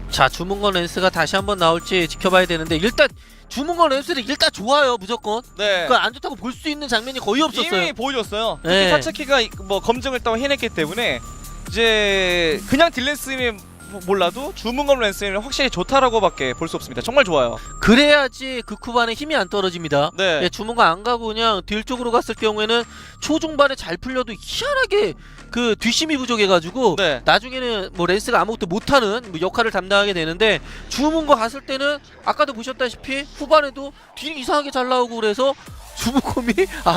S1: 자, 주문건 렌스가 다시 한번 나올지 지켜봐야 되는데 일단 주문건 렌스는 일단 좋아요, 무조건.
S2: 네.
S1: 그러니까 안 좋다고 볼 수 있는 장면이 거의 없었어요.
S2: 이미 보여줬어요. 특히
S1: 네.
S2: 타츠키가 뭐 검증을 또 해냈기 때문에 이제 그냥 딜렌스면 몰라도 주문검 렌스는 확실히 좋다라고밖에 볼 수 없습니다. 정말 좋아요.
S1: 그래야지 그 쿠반에 힘이 안 떨어집니다.
S2: 네.
S1: 예, 주문건 안 가고 그냥 딜 쪽으로 갔을 경우에는 초중반에 잘 풀려도 희한하게 그 뒷심이 부족해가지고
S2: 네.
S1: 나중에는 뭐 렌스가 아무것도 못하는 뭐 역할을 담당하게 되는데 주문건 갔을 때는 아까도 보셨다시피 후반에도 딜 이상하게 잘 나오고 그래서 주문검이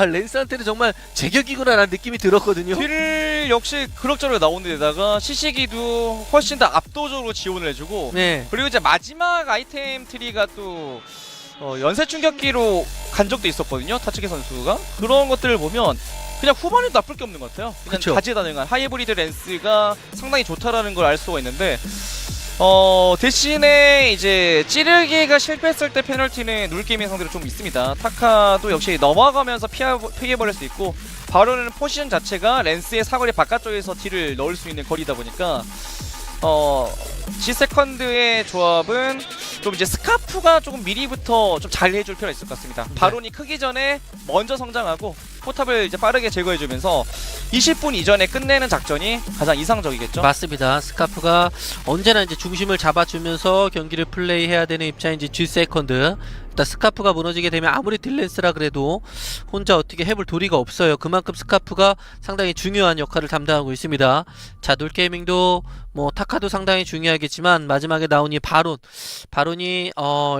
S1: 렌스한테는 정말 제격이구나라는 느낌이 들었거든요.
S2: 딜 역시 그럭저럭 나오는 데다가 시시기도 훨씬 더 압도적으로 지원을 해주고
S1: 네.
S2: 그리고 이제 마지막 아이템 트리가 또 연쇄 충격기로 간 적도 있었거든요. 타츠키 선수가 그런 것들을 보면 그냥 후반에도 나쁠 게 없는 것 같아요. 그냥
S1: 그쵸.
S2: 다재다능한 하이브리드 렌스가 상당히 좋다라는 걸 알 수가 있는데 대신에 이제 찌르기가 실패했을 때 페널티는 눌게임의 상대로 좀 있습니다. 타카도 역시 넘어가면서 피해버릴 수 있고 바로는 포지션 자체가 렌스의 사거리 바깥쪽에서 딜을 넣을 수 있는 거리다 보니까 G세컨드의 조합은 좀 이제 스카프가 조금 미리부터 좀 잘 해줄 필요가 있을 것 같습니다. 바론이 크기 전에 먼저 성장하고 포탑을 이제 빠르게 제거해주면서 20분 이전에 끝내는 작전이 가장 이상적이겠죠.
S1: 맞습니다. 스카프가 언제나 이제 중심을 잡아주면서 경기를 플레이해야 되는 입장인 G세컨드. 일단 스카프가 무너지게 되면 아무리 딜렌스라 그래도 혼자 어떻게 해볼 도리가 없어요. 그만큼 스카프가 상당히 중요한 역할을 담당하고 있습니다. 자, 놀게이밍도 뭐 타카도 상당히 중요하겠지만 마지막에 나온 이 바론이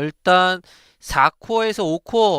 S1: 일단 4코어에서 5코어